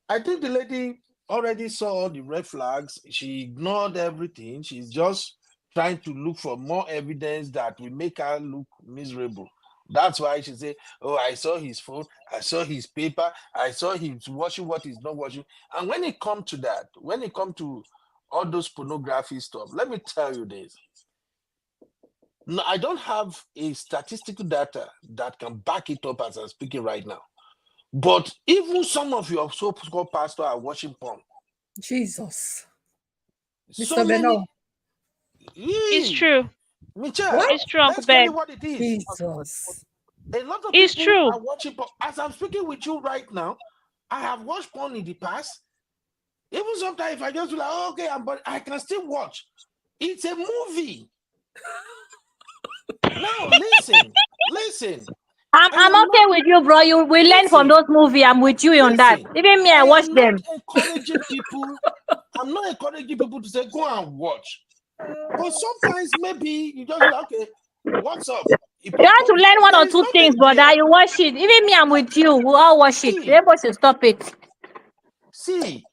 I think the lady already saw all the red flags. She ignored everything. She's just trying to look for more evidence that will make her look miserable. That's why she said, "Oh, I saw his phone, I saw his paper, I saw him watching what he's not watching." And when it comes to that, when it comes to all those pornography stuff, let me tell you this. No, I don't have a statistical data that can back it up as I'm speaking right now. But even some of your so-called pastors are watching porn. Jesus. So Mr. Beno. many. It's Yee, true. What? Michelle, It's true, Uncle let's call it Ben. what it is. Jesus. A lot of It's people true. are watching porn. As I'm speaking with you right now, I have watched porn in the past. Even sometimes if I just be like, oh, okay, but I can still watch. It's a movie. Now listen. I I'm am okay not with you, bro. You we learn from listen, those movies. I'm with you on that. listen. Even me, I I watch am not them. encouraging people. I'm not encouraging people to say go and watch. But sometimes maybe you just be like, okay, what's up? You You pick have to up. learn one There or is two things, nothing brother. there. You watch it. Even me, I'm with you. We all watch it. See, Everybody should stop it. see,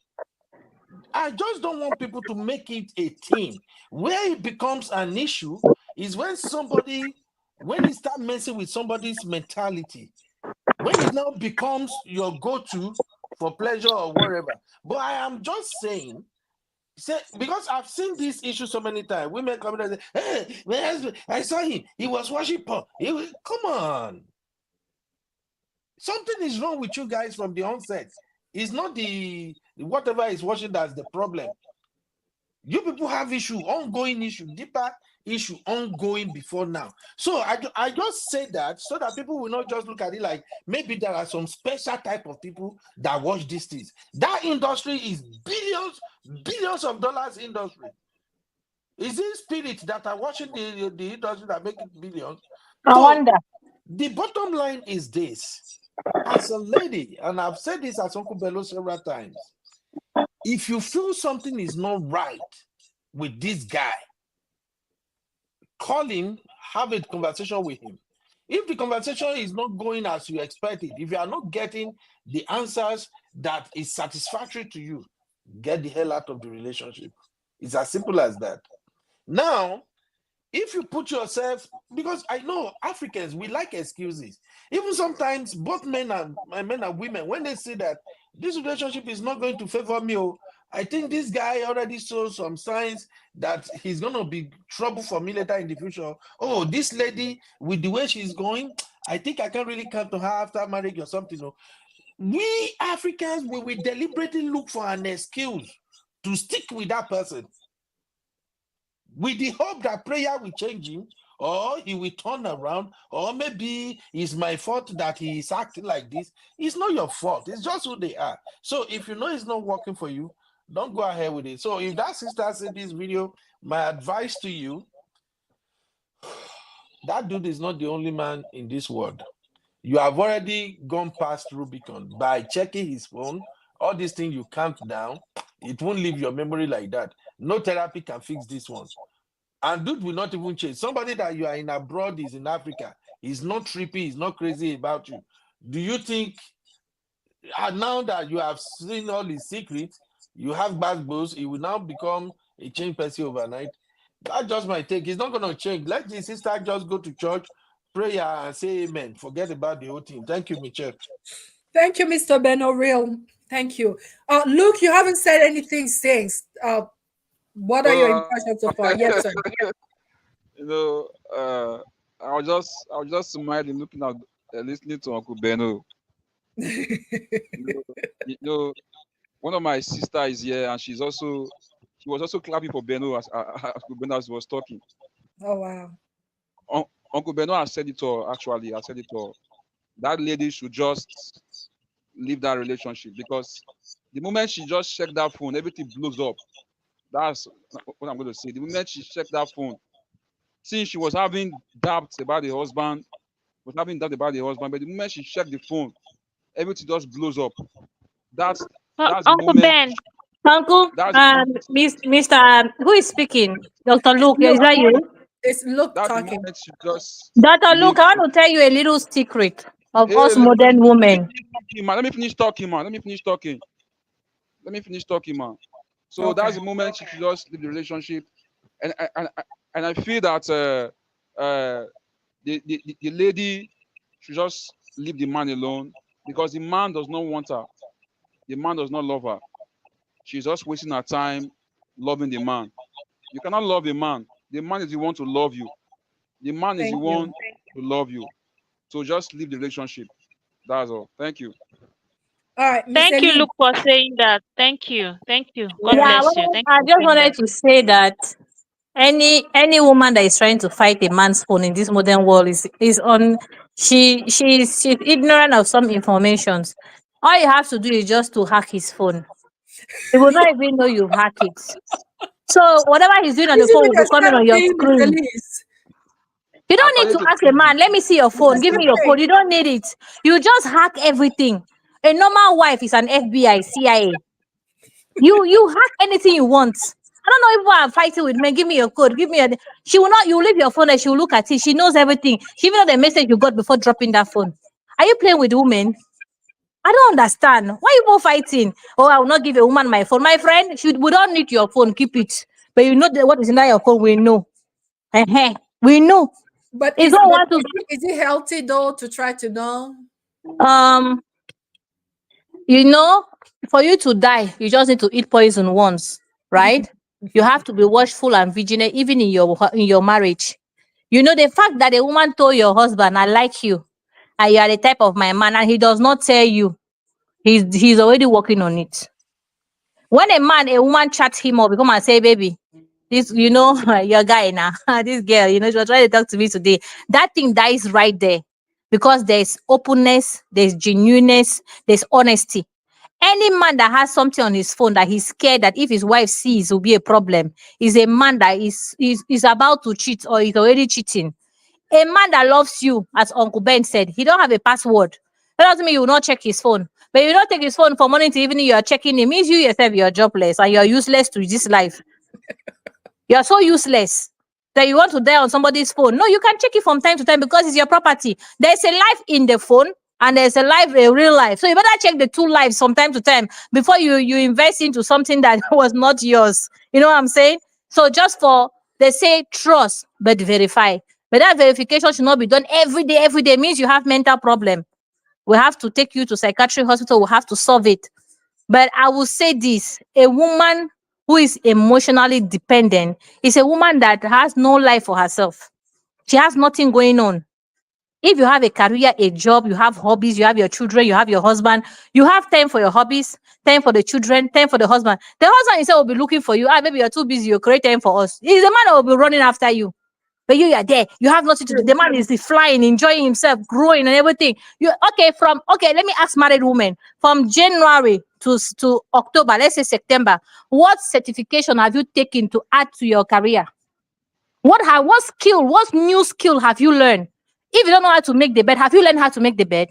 I just don't want people to make it a thing. Where it becomes an issue is when it start messing with somebody's mentality, when it now becomes your go-to for pleasure or whatever. But I am just saying, because I've seen this issue so many times. Women come in and say, "Hey, my husband, I saw him. He was watching porn." Come on, something is wrong with you guys from the onset. It's not the whatever is watching that's the problem. You people have issue, ongoing issue, deeper issue, ongoing before now. So I just say that so that people will not just look at it like maybe there are some special type of people that watch these things. That industry is billions of dollars industry. Is it spirits that are watching the industry that make it billions? I So wonder. the bottom line is this. As a lady, and I've said this as Uncle Bello several times, if you feel something is not right with this guy, call him, have a conversation with him. If the conversation is not going as you expected, if you are not getting the answers that is satisfactory to you, get the hell out of the relationship. It's as simple as that. Now, if you put yourself, because I know Africans, we like excuses. Even sometimes both men and women, when they say that this relationship is not going to favor me, I think this guy already shows some signs that he's going to be trouble for me later in the future. Oh, this lady, with the way she's going, I think I can't really come to her after marriage or something. We Africans, we will deliberately look for an excuse to stick with that person, with the hope that prayer will change him, or he will turn around, or maybe it's my fault that he is acting like this. It's not your fault. It's just who they are. So if you know it's not working for you, don't go ahead with it. So if that sister said this video, my advice to you, that dude is not the only man in this world. You have already gone past Rubicon by checking his phone. All these things you count down, it won't leave your memory like that. No therapy can fix this one. And dude will not even change. Somebody that you are in abroad is in Africa. He's not trippy, he's not crazy about you. Do you think now that you have seen all his secrets, you have bad bones, he will now become a changed person overnight? That just might take. It's not going to change. Let the sister just go to church, prayer, and say amen. Forget about the whole thing. Thank you, Michelle. Thank you, Mr. Beno. Real. Thank you. Luke, you haven't said anything since. What are your Uh, impressions so far? Yes, sir. you know, I was just smiling, looking at, listening to Uncle Beno. You know, you know, one of my sister is here, and she was also clapping for Beno as Uncle Beno as he was talking. Oh wow. Uncle Beno has said it all. Actually, I said it all. That lady should just leave that relationship, because the moment she just checked that phone, everything blows up. That's what I'm going to say. The moment she checked that phone, since she was having doubts about the husband, but the moment she checked the phone, everything just blows up. That's that's the Uncle moment. Ben, Uncle, That's the Mr. Who is speaking? Dr. Luke, is Look, that you? it's Luke that's the talking. moment she just Dr. Luke, leave. I want to tell you a little secret of Hey, us modern women. let me finish talking, man. Let me finish talking, man. So Okay. that's the moment she should just leave the relationship, and I feel that the lady should just leave the man alone, because the man does not want her. The man does not love her. She's just wasting her time loving the man. You cannot love a man. The man is the one to love you. The man is the Thank you. one to love you. So just leave the relationship. That's all. Thank you. All right, Miss thank you, Elite. Luke, for saying that. Thank you. Thank you. God Yeah. Yeah, bless you. well, Thank I you for just saying wanted that. to say that any woman that is trying to fight a man's phone in this modern world is on she's ignorant of some informations. All you have to do is just to hack his phone. He will not even know you've hacked it. So whatever he's doing on the Easy phone with will be coming on your accepting, Miss screen. Elise. You don't need According to to ask a man, let me see your phone, give me your Accepting. code. You don't need it. You just hack everything. A normal wife is an FBI, CIA. You hack anything you want. I don't know if people are fighting with me. Give me your code. Give me a. She will not. You leave your phone and she will look at it. She knows everything. She even know the message you got before dropping that phone. Are you playing with women? I don't understand. Why you both fighting? Oh, I will not give a woman my phone. My friend, we don't need your phone. Keep it. But you know what is in your phone. We know. We know. But It's not want to. is it healthy though to try to know? Um, you know, for you to die, you just need to eat poison once, right? You have to be watchful and vigilant, even in your marriage. You know, the fact that a woman told your husband, "I like you, and you are the type of my man," and he does not tell you, he's already working on it. When a woman chats him up, he come and say, baby, this, you know, your guy now, this girl, you know, she was trying to talk to me today. That thing dies right there because there's openness, there's genuineness, there's honesty. Any man that has something on his phone that he's scared that if his wife sees will be a problem is a man that is about to cheat or is already cheating. A man that loves you, as Uncle Ben said, he don't have a password. That doesn't mean you will not check his phone. But you don't take his phone from morning to evening, you are checking it. Means you yourself, you're jobless and you're useless to this life. You're so useless that you want to die on somebody's phone. No, you can check it from time to time because it's your property. There's a life in the phone and there's a real life. So you better check the two lives from time to time before you invest into something that was not yours. You know what I'm saying? So just for, they say trust but verify. But that verification should not be done every day. Every day means you have mental problem. We have to take you to psychiatric hospital. We have to solve it. But I will say this, a woman who is emotionally dependent is a woman that has no life for herself. She has nothing going on. If you have a career, a job, you have hobbies, you have your children, you have your husband, you have time for your hobbies, time for the children, time for the husband. The husband himself will be looking for you. Ah, maybe you're too busy, you create time for us. He's the man that will be running after you. But you are there. You have nothing to do. The man is flying, enjoying himself, growing and everything. You okay from okay, let me ask married women. From January to October, let's say September, what certification have you taken to add to your career? What skill, what new skill have you learned? If you don't know how to make the bed, have you learned how to make the bed?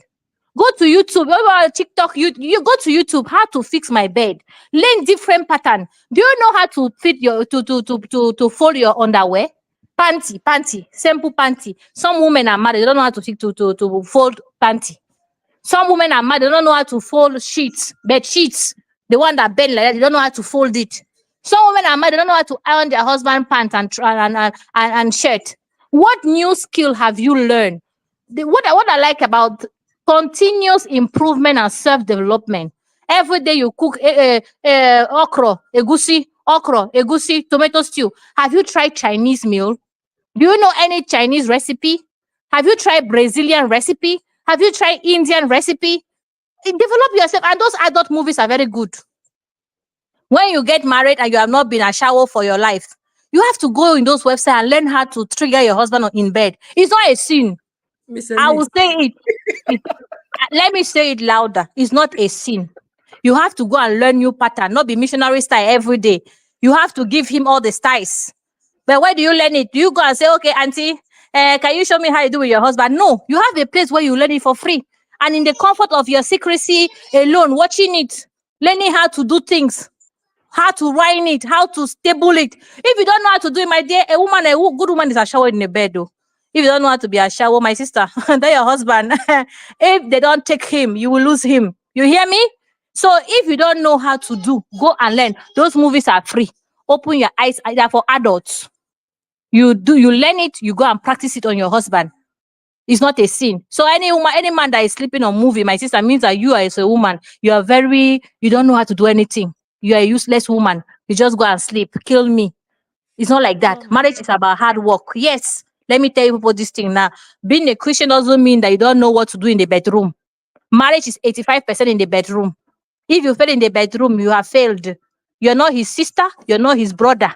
Go to YouTube, go on TikTok, you go to YouTube, how to fix my bed. Learn different pattern. Do you know how to fit your to fold your underwear? Panty, simple panty. Some women are married, they don't know how to fold panty. Some women are mad, they don't know how to fold sheets, bed sheets. The one that bend like that, they don't know how to fold it. Some women are mad, they don't know how to iron their husband pants and shirt. What new skill have you learned? What I like about continuous improvement and self-development. Every day you cook okra, egusi, tomato stew. Have you tried Chinese meal? Do you know any Chinese recipe? Have you tried Brazilian recipe? Have you tried Indian recipe? Develop yourself. And those adult movies are very good. When you get married and you have not been a shower for your life, you have to go in those websites and learn how to trigger your husband in bed. It's not a sin. Miss I will Elise. say it. It- Let me say it louder. It's not a sin. You have to go and learn new pattern, not be missionary style every day. You have to give him all the styles. But where do you learn it? Do you go and say, okay, auntie, can you show me how you do with your husband? No, you have a place where you learn it for free. And in the comfort of your secrecy alone, watching it, learning how to do things, how to wine it, how to stable it. If you don't know how to do it, my dear, good woman is a shower in the bed, though. If you don't know how to be a shower, my sister, then your husband, if they don't take him, you will lose him. You hear me? So if you don't know how to do, go and learn. Those movies are free. Open your eyes. They're for adults. You learn it, you go and practice it on your husband. It's not a sin. So any woman, any man that is sleeping on movie, my sister, means that you are as a woman, you don't know how to do anything. You are a useless woman. You just go and sleep. Kill me. It's not like Oh that. my Marriage is God. about hard work. Yes. Let me tell you people this thing now. Being a Christian doesn't mean that you don't know what to do in the bedroom. Marriage is 85% in the bedroom. If you fail in the bedroom, you have failed. You're not his sister, you're not his brother.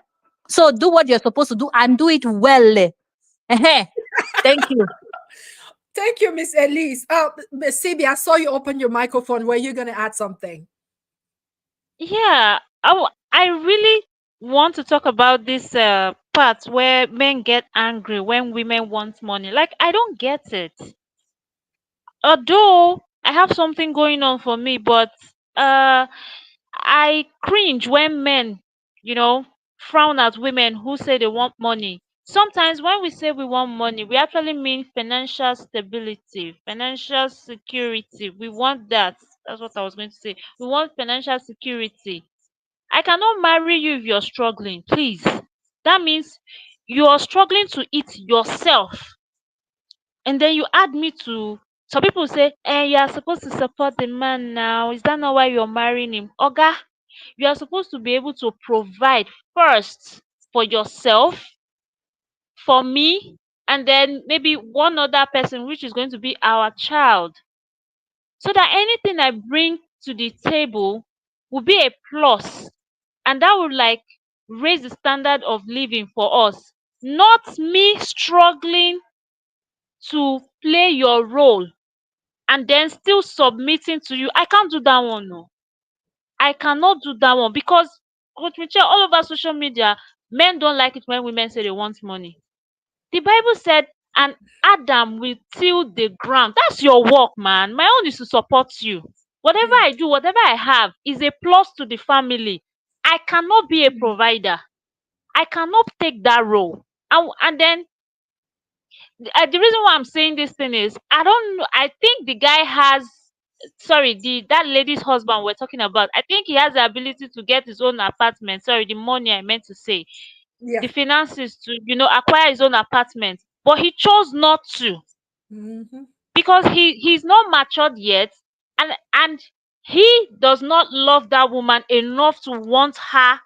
So do what you're supposed to do and do it well. Ehen. Thank you. Thank you, Miss Elise. Miss CB, I saw you open your microphone. Were you going to add something? Yeah, I really want to talk about this part where men get angry when women want money. Like, I don't get it. Although I have something going on for me, but uh I cringe when men, you know, frown at women who say they want money. Sometimes when we say we want money, we actually mean financial stability, financial security. We want that. That's what I was going to say. We want financial security. I cannot marry you if you're struggling, please. That means you are struggling to eat yourself. And then you add me to, some people say, you are supposed to support the man now. Is that not why you're marrying him? Oga, you are supposed to be able to provide first for yourself, for me, and then maybe one other person, which is going to be our child. So that anything I bring to the table will be a plus, and that would like raise the standard of living for us. Not me struggling to play your role and then still submitting to you. I can't do that one. No, I cannot do that one because Coach Michelle, all over social media, men don't like it when women say they want money. The Bible said, and Adam will till the ground. That's your work, man. My own is to support you. Whatever Yeah. I do, whatever I have is a plus to the family. I cannot be a provider. I cannot take that role. And then the reason why I'm saying this thing is I don't know. I think the guy has, sorry, the that lady's husband we're talking about. I think he has the ability to get his own apartment. Sorry, the money I meant to say, Yeah. the finances to acquire his own apartment, but he chose not to Mm-hmm. because he's not matured yet, and he does not love that woman enough to want her,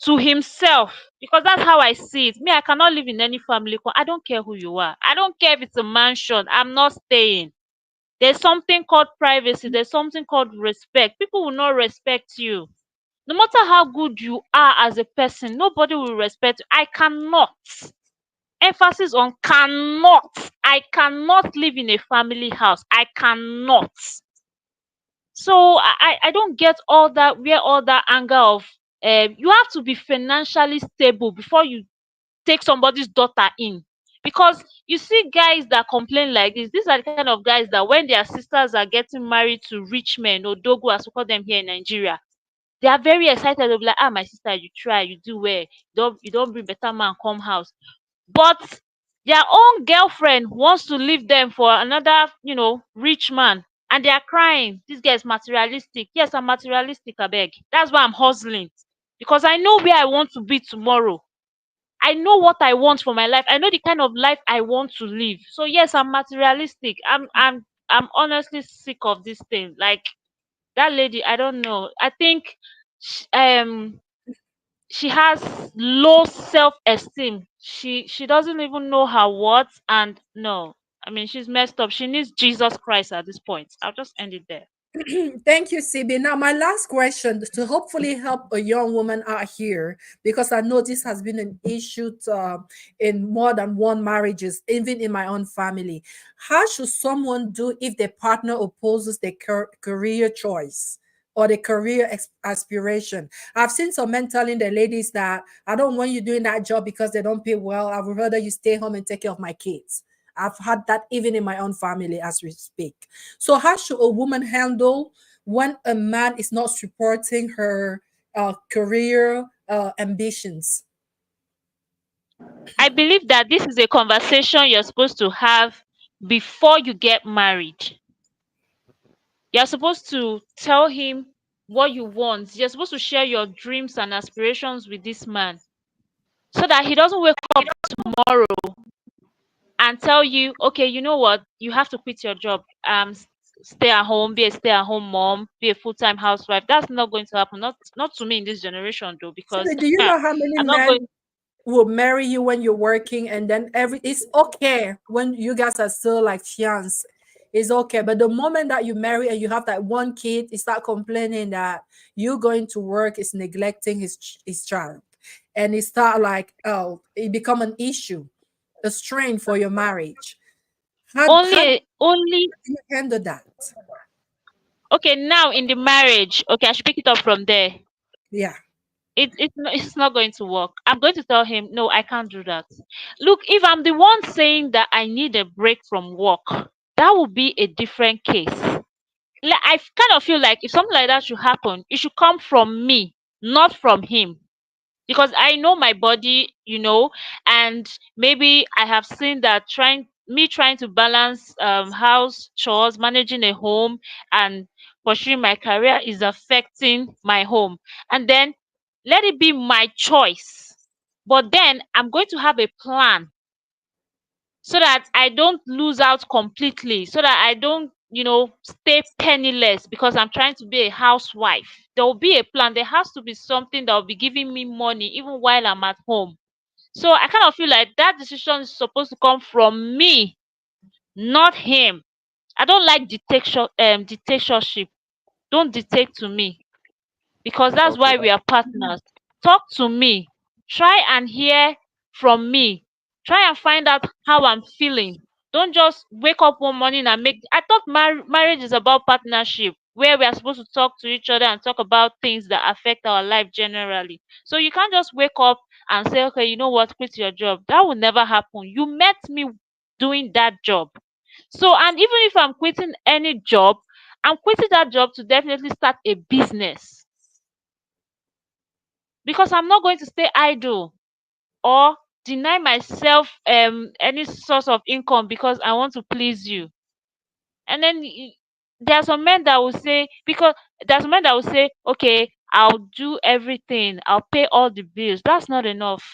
to himself, because that's how I see it. Me, I cannot live in any family. I don't care who you are. I don't care if it's a mansion. I'm not staying. There's something called privacy. There's something called respect. People will not respect you. No matter how good you are as a person, nobody will respect you. I cannot. Emphasis on cannot. I cannot live in a family house. I cannot. So I don't get all that, where all that anger of you have to be financially stable before you take somebody's daughter in. Because you see guys that complain like this, these are the kind of guys that when their sisters are getting married to rich men, or dogo as we call them here in Nigeria, they are very excited. They'll be like, ah, my sister, you try, you do well, you don't bring better man come house. But their own girlfriend wants to leave them for another, rich man, and they are crying. This girl is materialistic. Yes, I'm materialistic, I beg. That's why I'm hustling, because I know where I want to be tomorrow. I know what I want for my life. I know the kind of life I want to live. So yes, I'm materialistic. I'm honestly sick of this thing. Like that lady, I don't know. I think she has low self-esteem. She doesn't even know her worth, and no, I mean, she's messed up. She needs Jesus Christ at this point. I'll just end it there. Thank you, CB. Now, my last question to hopefully help a young woman out here, because I know this has been an issue in more than one marriages, even in my own family. How should someone do if their partner opposes their career choice or the career aspiration? I've seen some men telling the ladies that I don't want you doing that job because they don't pay well. I would rather you stay home and take care of my kids. I've had that even in my own family as we speak. So, how should a woman handle when a man is not supporting her career ambitions? I believe that this is a conversation you're supposed to have before you get married. You're supposed to tell him what you want. You're supposed to share your dreams and aspirations with this man, so that he doesn't wake up tomorrow and tell you, okay, you know what, you have to quit your job, stay at home, be a stay at home mom, be a full-time housewife. That's not going to happen. Not to me in this generation though, because So, do you know how many I'm not men going. will marry you when you're working, and then it's okay when you guys are still like fiance, it's okay, but the moment that you marry and you have that one kid, you start complaining that you going to work is neglecting his child, and it start like, oh, it become an issue, a strain for your marriage. How do Only you handle that? okay, now in the marriage, okay, I should pick it up from there. Yeah. It's not going to work. I'm going to tell him, no, I can't do that. Look, if I'm the one saying that I need a break from work, that would be a different case. I kind of feel like if something like that should happen, it should come from me, not from him, because I know my body, and maybe I have seen that trying to balance house chores, managing a home, and pursuing my career is affecting my home. And then let it be my choice. But then I'm going to have a plan so that I don't lose out completely, so that I don't, stay penniless because I'm trying to be a housewife. There will be a plan. There has to be something that will be giving me money even while I'm at home. So I kind of feel like that decision is supposed to come from me, not him. I don't like dictatorship. Don't dictate to me, because that's Okay. why we are partners. Talk to me. Try and hear from me. Try and find out how I'm feeling. Don't just wake up one morning and make. I thought marriage is about partnership, where we are supposed to talk to each other and talk about things that affect our life generally. So you can't just wake up and say, okay, you know what, quit your job. That will never happen. You met me doing that job. So, and even if I'm quitting any job, I'm quitting that job to definitely start a business, because I'm not going to stay idle or deny myself any source of income because I want to please you. And then there are some men that will say, because there's men that will say, okay, I'll do everything, I'll pay all the bills. That's not enough.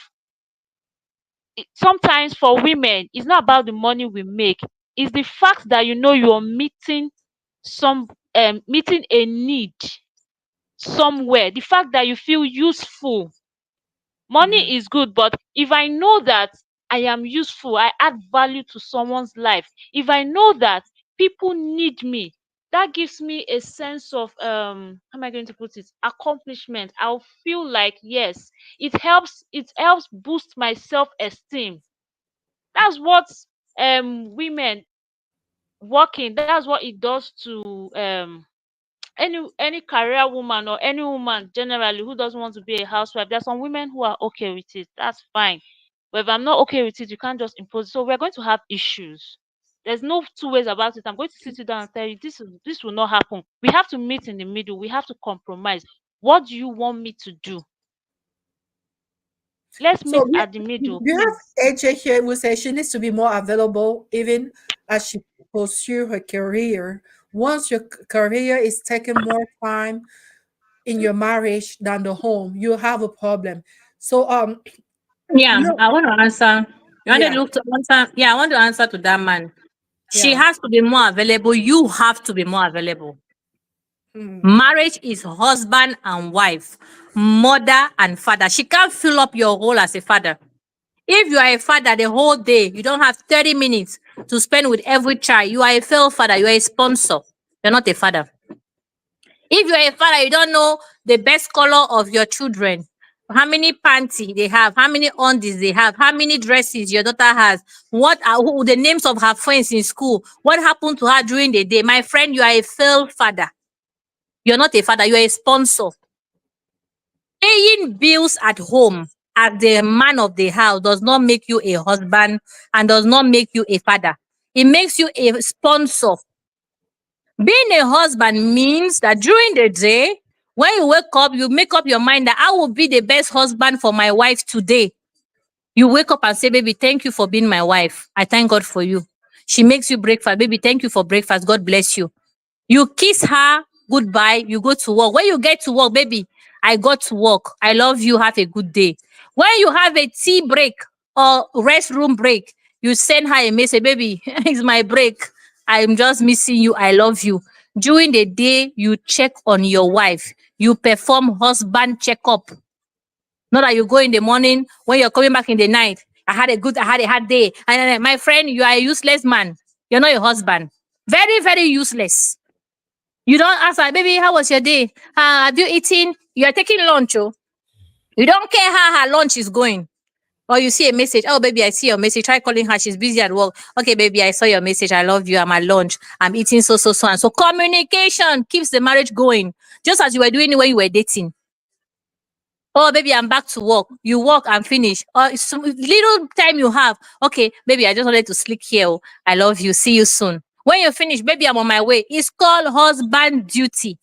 Sometimes for women, it's not about the money we make. It's the fact that you know you're meeting some meeting a need somewhere. The fact that you feel useful. Mhm. Money is good, but if I know that I am useful, I add value to someone's life, if I know that people need me, that gives me a sense of how am I going to put it, accomplishment. I'll feel like, yes, it helps boost my self-esteem. That's what women working, that's what it does to any career woman or any woman generally who doesn't want to be a housewife. There's some women who are okay with it. That's fine. But if I'm not okay with it, you can't just impose. So we're going to have issues. There's no two ways about it. I'm going to sit you down and tell you this will not happen. We have to meet in the middle. We have to compromise. What do you want me to do? Let's So meet at the middle, we have please. AJ here who says she needs to be more available even as she pursue her career. Once your career is taking more time in your marriage than the home, you have a problem. So Yeah, no, I want to answer. You want to yeah, look to answer? Yeah, I want to answer to that man. She yeah. has to be more available. You have to be more available. Mm, Marriage is husband and wife, mother and father. She can't fill up your role as a father. If you are a father the whole day, you don't have 30 minutes to spend with every child. You are a failed father. You are a sponsor. You're not a father. If you are a father, you don't know the best color of your children, how many panty they have, how many undies they have, how many dresses your daughter has, what are the names of her friends in school, what happened to her during the day. My friend, you are a failed father. You're not a father, you're a sponsor. Paying bills at home as the man of the house does not make you a husband and does not make you a father. It makes you a sponsor. Being a husband means that during the day, when you wake up, you make up your mind that I will be the best husband for my wife today. You wake up and say, baby, thank you for being my wife. I thank God for you. She makes you breakfast. Baby, thank you for breakfast. God bless you. You kiss her goodbye, you go to work. When you get to work, baby, I got to work. I love you. Have a good day. When you have a tea break or restroom break, you send her a message, baby, it's my break. I'm just missing you. I love you. During the day, you check on your wife. You perform husband checkup. Not that you go in the morning when you're coming back in the night. I had a hard day. And then, my friend, you are a useless man. You're not a husband. Very, very useless. You don't ask her, baby, how was your day? Have you eaten? You are taking lunch, oh. You don't care how her lunch is going. Or you see a message, oh, baby, I see your message. Try calling her. She's busy at work. Okay, baby, I saw your message. I love you. I'm at lunch. I'm eating so. And so communication keeps the marriage going. Just as you were doing it when you were dating. Oh, baby, I'm back to work. You work and finish. Or some little time you have. Okay, baby, I just wanted to sleep here. Oh. I love you. See you soon. When you finish, baby, I'm on my way. It's called husband duty.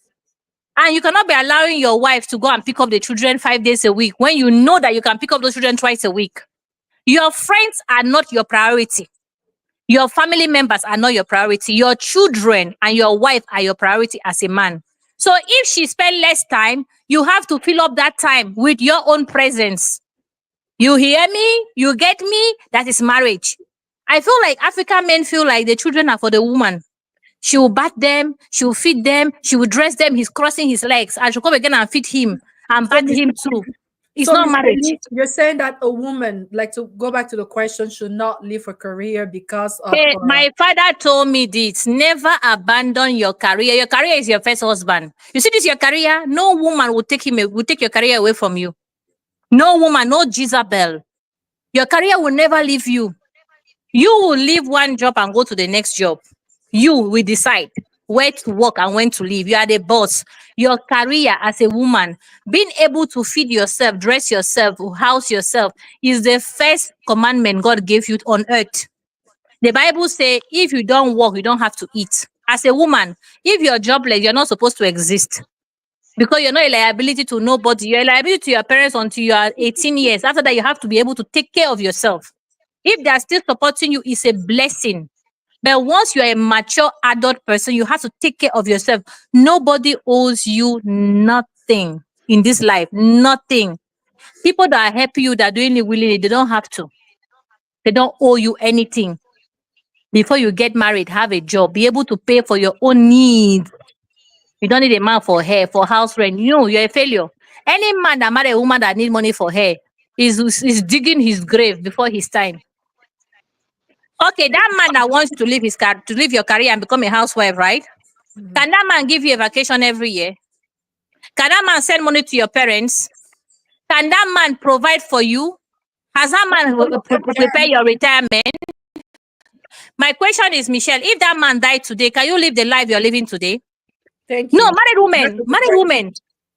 And you cannot be allowing your wife to go and pick up the children 5 days a week when you know that you can pick up those children twice a week. Your friends are not your priority. Your family members are not your priority. Your children and your wife are your priority as a man. So if she spend less time, you have to fill up that time with your own presence. You hear me? You get me? That is marriage. I feel like African men feel like the children are for the woman. She will bath them, she will feed them, she will dress them, he's crossing his legs, and she'll come again and feed him and so bath him too. It's So, not Miss marriage. Elise, you're saying that a woman, like to go back to the question, should not leave her career because of My father told me this: never abandon your career. Your career is your first husband. You see this your career? No woman will take your career away from you. No woman, no Jezebel. Your career will never leave you. You will leave one job and go to the next job. You will decide where to work and when to leave. You are the boss. Your career as a woman, being able to feed yourself, dress yourself, house yourself, is the first commandment God gave you on earth. The Bible say if you don't work, you don't have to eat. As a woman, if you're jobless, you're not supposed to exist because you're not a liability to nobody. You're a liability to your parents until you are 18 years. After that, you have to be able to take care of yourself. If they're still supporting you, it's a blessing. But once you're a mature adult person, you have to take care of yourself. Nobody owes you nothing in this life. Nothing. People that are helping you, that are doing it willingly, they don't have to. They don't owe you anything. Before you get married, have a job, be able to pay for your own needs. You don't need a man for hair, for house rent. You're a failure. Any man that marry a woman that need money for hair is digging his grave before his time. Okay, that man that wants to leave to leave your career and become a housewife, right? Mhm. Can that man give you a vacation every year? Can that man send money to your parents? Can that man provide for you? Has that man prepare your retirement? My question is, Michelle, if that man died today, can you live the life you're living today? Thank No, you. That's a good question.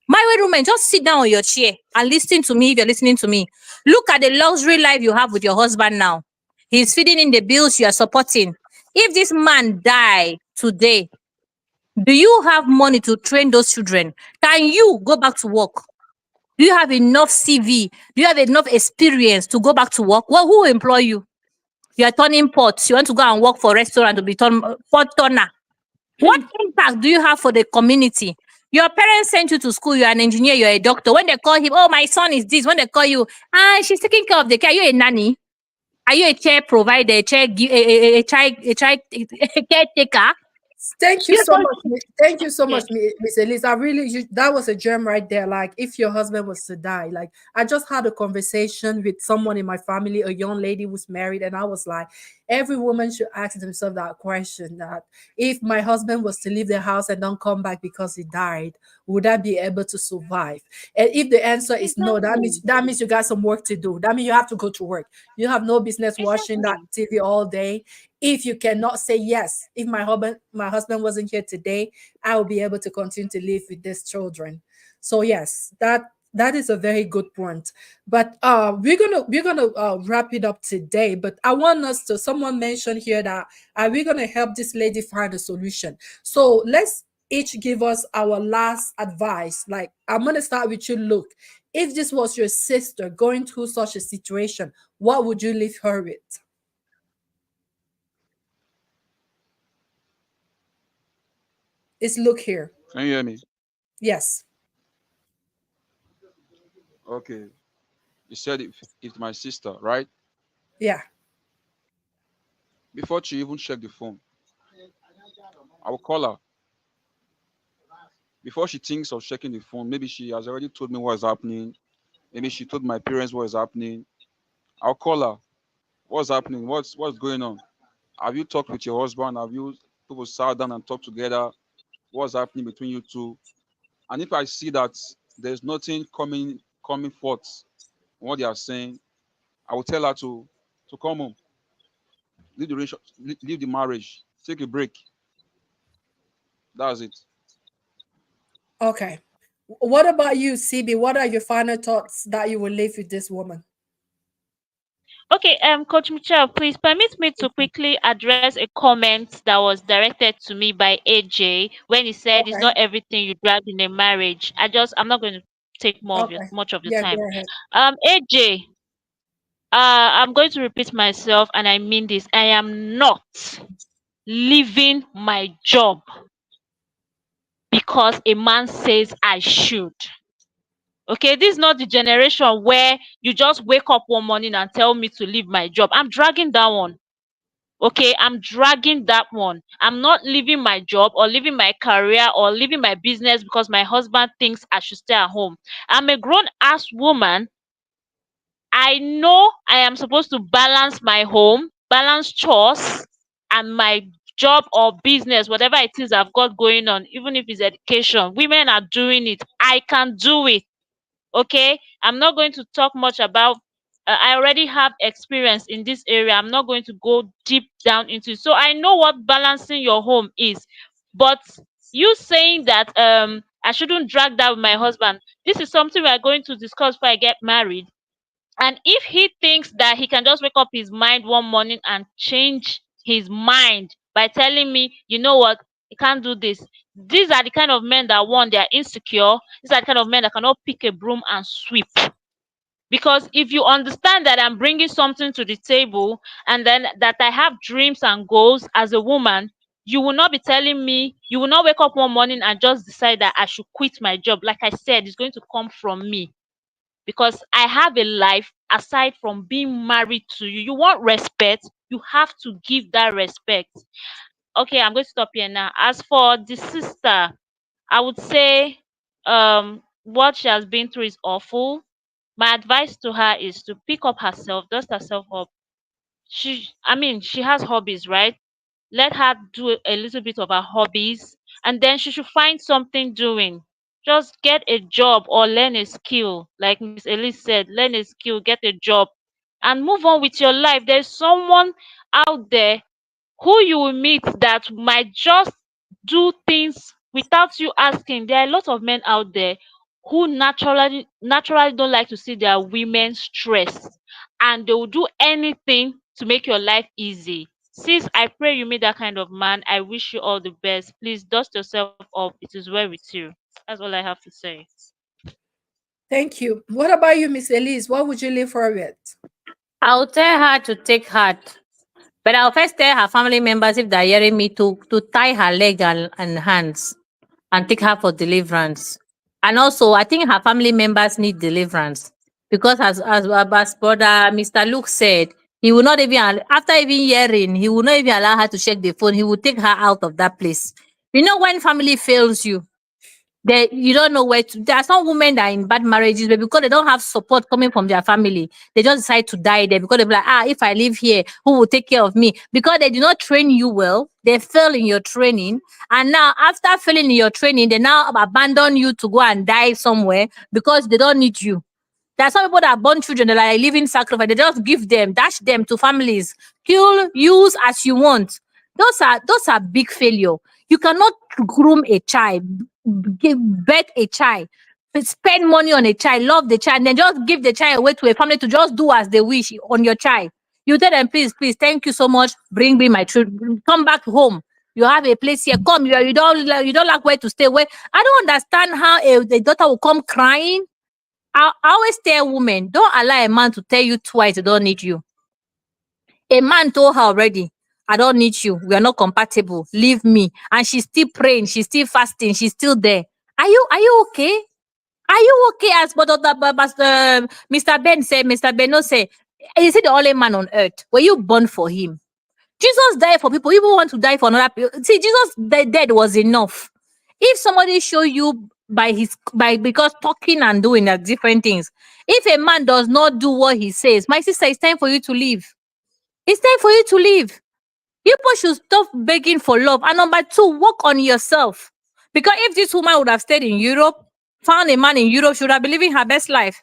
married women, just sit down on your chair and listen to me if you're listening to me. Look at the luxury life you have with your husband now. He's feeding in the bills you are supporting. If this man die today, do you have money to train those children? Can you go back to work? Do you have enough CV? Do you have enough experience to go back to work? Well, who will employ you? You are turning pots. You want to go and work for a restaurant to be pot turner. What impact do you have for the community? Your parents sent you to school, you're an engineer, you're a doctor. When they call him, oh, my son is this. When they call you, she's taking care of the care. Are you a nanny? Are you a chair provider, a child caretaker? Thank you You're so supposed much. Thank you so okay. much, Miss Elise. I really, that was a gem right there. Like, if your husband was to die, like, I just had a conversation with someone in my family, a young lady who's married, and I was like, every woman should ask themselves that question: that if my husband was to leave the house and don't come back because he died, would I be able to survive? And if the answer is no, Exactly. that means you got some work to do. That means you have to go to work. You have no business watching that Exactly. TV all day. If you cannot say yes, if my husband wasn't here today, I will be able to continue to live with these children. So yes, that is a very good point. But we're gonna wrap it up today. But I want us to, someone mentioned here that are we gonna help this lady find a solution? So let's each give us our last advice. Like, I'm gonna start with you, Luke. If this was your sister going through such a situation, what would you leave her with? It's Luke here. Can you hear me? Yes. Okay. You said if my sister, right? Yeah. Before she even checked the phone, I will call her. Before she thinks of checking the phone, maybe she has already told me what is happening. Maybe she told my parents what is happening. I'll call her. What's happening? What's going on? Have you talked with your husband? Have you people sat down and talked together? What's happening between you two? And if I see that there's nothing coming forth on what they are saying, I will tell her to come home, leave the marriage, take a break. That's it. Okay. What about you, CB? What are your final thoughts that you will leave with this woman? Okay, Coach Michelle, please permit me to quickly address a comment that was directed to me by AJ when he said it's Okay. not everything you grab in a marriage. I'm not going to take Okay. much of your Yeah, time. go ahead. AJ, I'm going to repeat myself, and I mean this. I am not leaving my job because a man says I should. Okay, this is not the generation where you just wake up one morning and tell me to leave my job. I'm dragging that one. Okay, I'm dragging that one. I'm not leaving my job or leaving my career or leaving my business because my husband thinks I should stay at home. I'm a grown ass woman. I know I am supposed to balance my home, balance chores, and my job or business, whatever it is I've got going on, even if it's education. Women are doing it. I can do it. Okay, I'm not going to talk much about. I already have experience in this area. I'm not going to go deep down into it. So I know what balancing your home is. But you saying that I shouldn't drag that with my husband, this is something we are going to discuss before I get married. And if he thinks that he can just wake up his mind one morning and change his mind by telling me, you know what, you can't do this. These are the kind of men that, one, they are insecure. These are the kind of men that cannot pick a broom and sweep. Because if you understand that I'm bringing something to the table and then that I have dreams and goals as a woman, you will not be telling me, you will not wake up one morning and just decide that I should quit my job. Like I said, it's going to come from me because I have a life aside from being married to you. You want respect, you have to give that respect. Okay, I'm going to stop here now. As for the sister, I would say what she has been through is awful. My advice to her is to pick up herself, dust herself up. She has hobbies, right? Let her do a little bit of her hobbies, and then she should find something doing. Just get a job or learn a skill. Like Miss Elise said, learn a skill, get a job, and move on with your life. There's someone out there who you will meet that might just do things without you asking. There are a lot of men out there who naturally don't like to see their women stressed, and they will do anything to make your life easy. Sis, I pray you meet that kind of man. I wish you all the best. Please dust yourself off. It is well with you. That's all I have to say. Thank you. What about you, Miss Elise? What would you leave her with? I'll tell her to take heart. But I'll first tell her family members, if they're hearing me, to tie her leg and hands and take her for deliverance. And also, I think her family members need deliverance because, as brother Mr. Luke said, he will not even, after even hearing, he will not even allow her to check the phone. He will take her out of that place. You know, when family fails you, you don't know where to. There are some women that are in bad marriages, but because they don't have support coming from their family, they just decide to die there because they're like, if I live here, who will take care of me? Because they do not train you well, they fail in your training, and now after failing in your training, they now abandon you to go and die somewhere because they don't need you. There are some people that are born children that are like living sacrifice. They just give them, dash them to families, kill, use as you want. Those are big failure. You cannot groom a child, bet a child, spend money on a child, love the child, and then just give the child away to a family to just do as they wish on your child. You tell them, please, please, thank you so much. Bring me my children. Come back home. You have a place here. Come. You don't like where to stay. Where I don't understand how the daughter will come crying. I always tell women, don't allow a man to tell you twice he don't need you. A man told her already, I don't need you. We are not compatible. Leave me. And she's still praying. She's still fasting. She's still there. Are you okay? Are you okay? As Mr. Ben said, Mr. Beno said, is he the only man on earth? Were you born for him? Jesus died for people. People want to die for another people. See, Jesus dead was enough. If somebody show you because talking and doing are different things. If a man does not do what he says, my sister, it's time for you to leave. It's time for you to leave. People should stop begging for love. And number two, work on yourself. Because if this woman would have stayed in Europe, found a man in Europe, she would have been living her best life.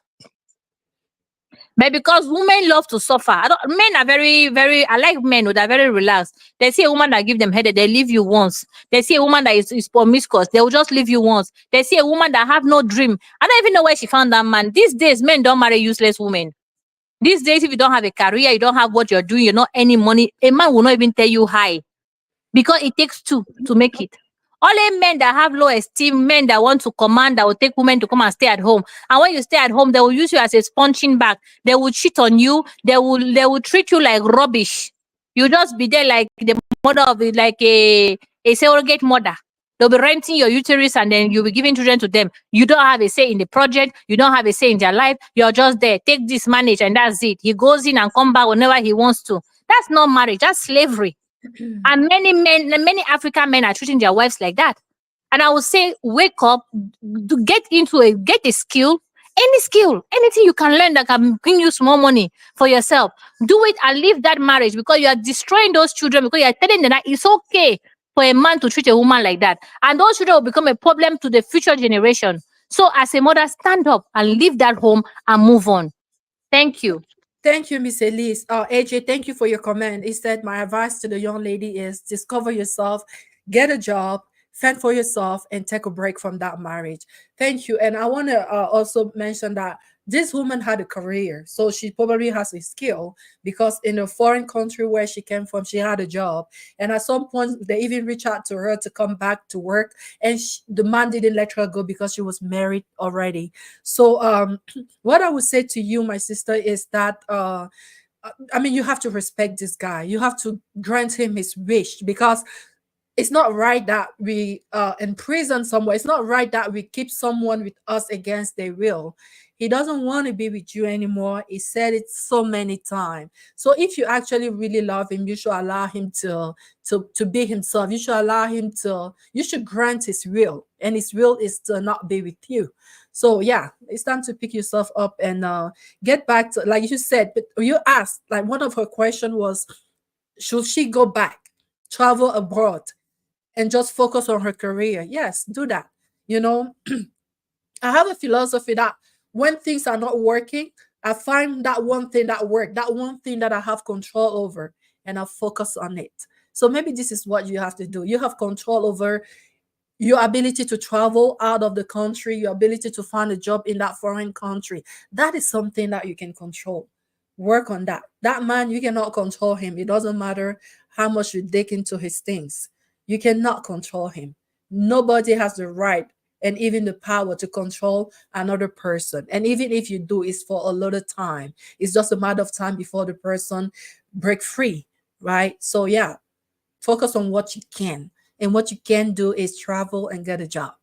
But because women love to suffer, men are very, very, I like men who are very relaxed. They see a woman that give them headache, they leave you once. They see a woman that is promiscuous, they will just leave you once. They see a woman that have no dream. I don't even know where she found that man. These days, men don't marry useless women. These days, if you don't have a career, you don't have what you're doing, you're not earning money, a man will not even tell you hi. Because it takes two to make it. Only men that have low esteem, men that want to command, that will take women to come and stay at home. And when you stay at home, they will use you as a punching bag. They will cheat on you. They will treat you like rubbish. You just be there like the mother of it, like a surrogate mother. They'll be renting your uterus and then you'll be giving children to them. You don't have a say in the project. You don't have a say in their life. You're just there. Take this, manage, and that's it. He goes in and come back whenever he wants to. That's not marriage. That's slavery. And many African men are treating their wives like that. And I would say, wake up, get a skill, any skill, anything you can learn that can bring you small money for yourself. Do it and leave that marriage, because you are destroying those children, because you are telling them that it's okay for a man to treat a woman like that. And those children will become a problem to the future generation. So as a mother, stand up and leave that home and move on. Thank you. Thank you, Miss Elise. AJ, thank you for your comment. He said, my advice to the young lady is discover yourself, get a job, fend for yourself, and take a break from that marriage. Thank you. And I want to also mention that this woman had a career. So she probably has a skill, because in a foreign country where she came from, she had a job. And at some point, they even reached out to her to come back to work. And the man didn't let her go because she was married already. So what I would say to you, my sister, is that I mean, you have to respect this guy. You have to grant him his wish, because it's not right that we imprison someone. It's not right that we keep someone with us against their will. He doesn't want to be with you anymore. He said it so many times. So if you actually really love him, you should allow him to be himself. You should allow him to, you should grant his will. And his will is to not be with you. So yeah, it's time to pick yourself up and get back to, like you said, but you asked, like one of her question was, should she go back, travel abroad, and just focus on her career? Yes, do that. You know, I have a philosophy that when things are not working, I find that one thing that worked, that one thing that I have control over, and I focus on it. So maybe this is what you have to do. You have control over your ability to travel out of the country, your ability to find a job in that foreign country. That is something that you can control. Work on that. That man, you cannot control him. It doesn't matter how much you dig into his things. You cannot control him. Nobody has the right and even the power to control another person. And even if you do, it's for a little time. It's just a matter of time before the person break free, right? So yeah, focus on what you can. And what you can do is travel and get a job.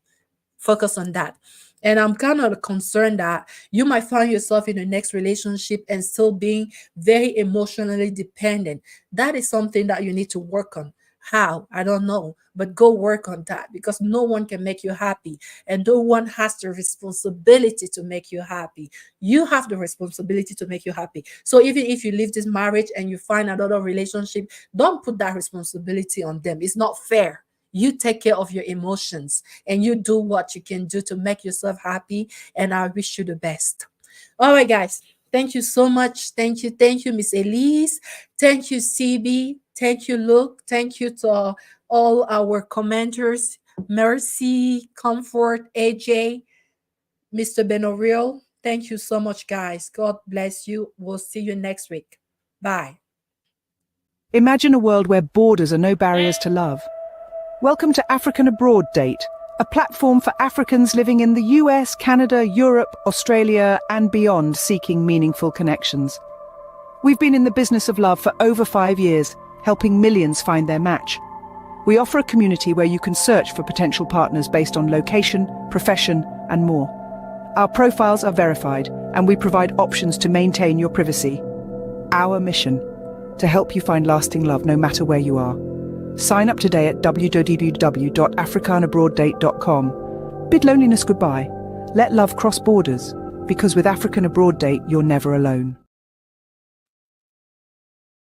Focus on that. And I'm kind of concerned that you might find yourself in the next relationship and still being very emotionally dependent. That is something that you need to work on. How? I don't know. But go work on that, because no one can make you happy. And no one has the responsibility to make you happy. You have the responsibility to make you happy. So even if you leave this marriage and you find another relationship, don't put that responsibility on them. It's not fair. You take care of your emotions and you do what you can do to make yourself happy. And I wish you the best. All right, guys. Thank you so much. Thank you. Thank you, Miss Elise. Thank you, CB. Thank you, Luke. Thank you to all our commenters. Mercy, Comfort, AJ, Mr. Benoriel. Thank you so much, guys. God bless you. We'll see you next week. Bye. Imagine a world where borders are no barriers to love. Welcome to African Abroad Date, a platform for Africans living in the US, Canada, Europe, Australia, and beyond, seeking meaningful connections. We've been in the business of love for over 5 years, helping millions find their match. We offer a community where you can search for potential partners based on location, profession, and more. Our profiles are verified, and we provide options to maintain your privacy. Our mission: to help you find lasting love no matter where you are. Sign up today at www.africanabroaddate.com. Bid loneliness goodbye. Let love cross borders, because with African Abroad Date, you're never alone.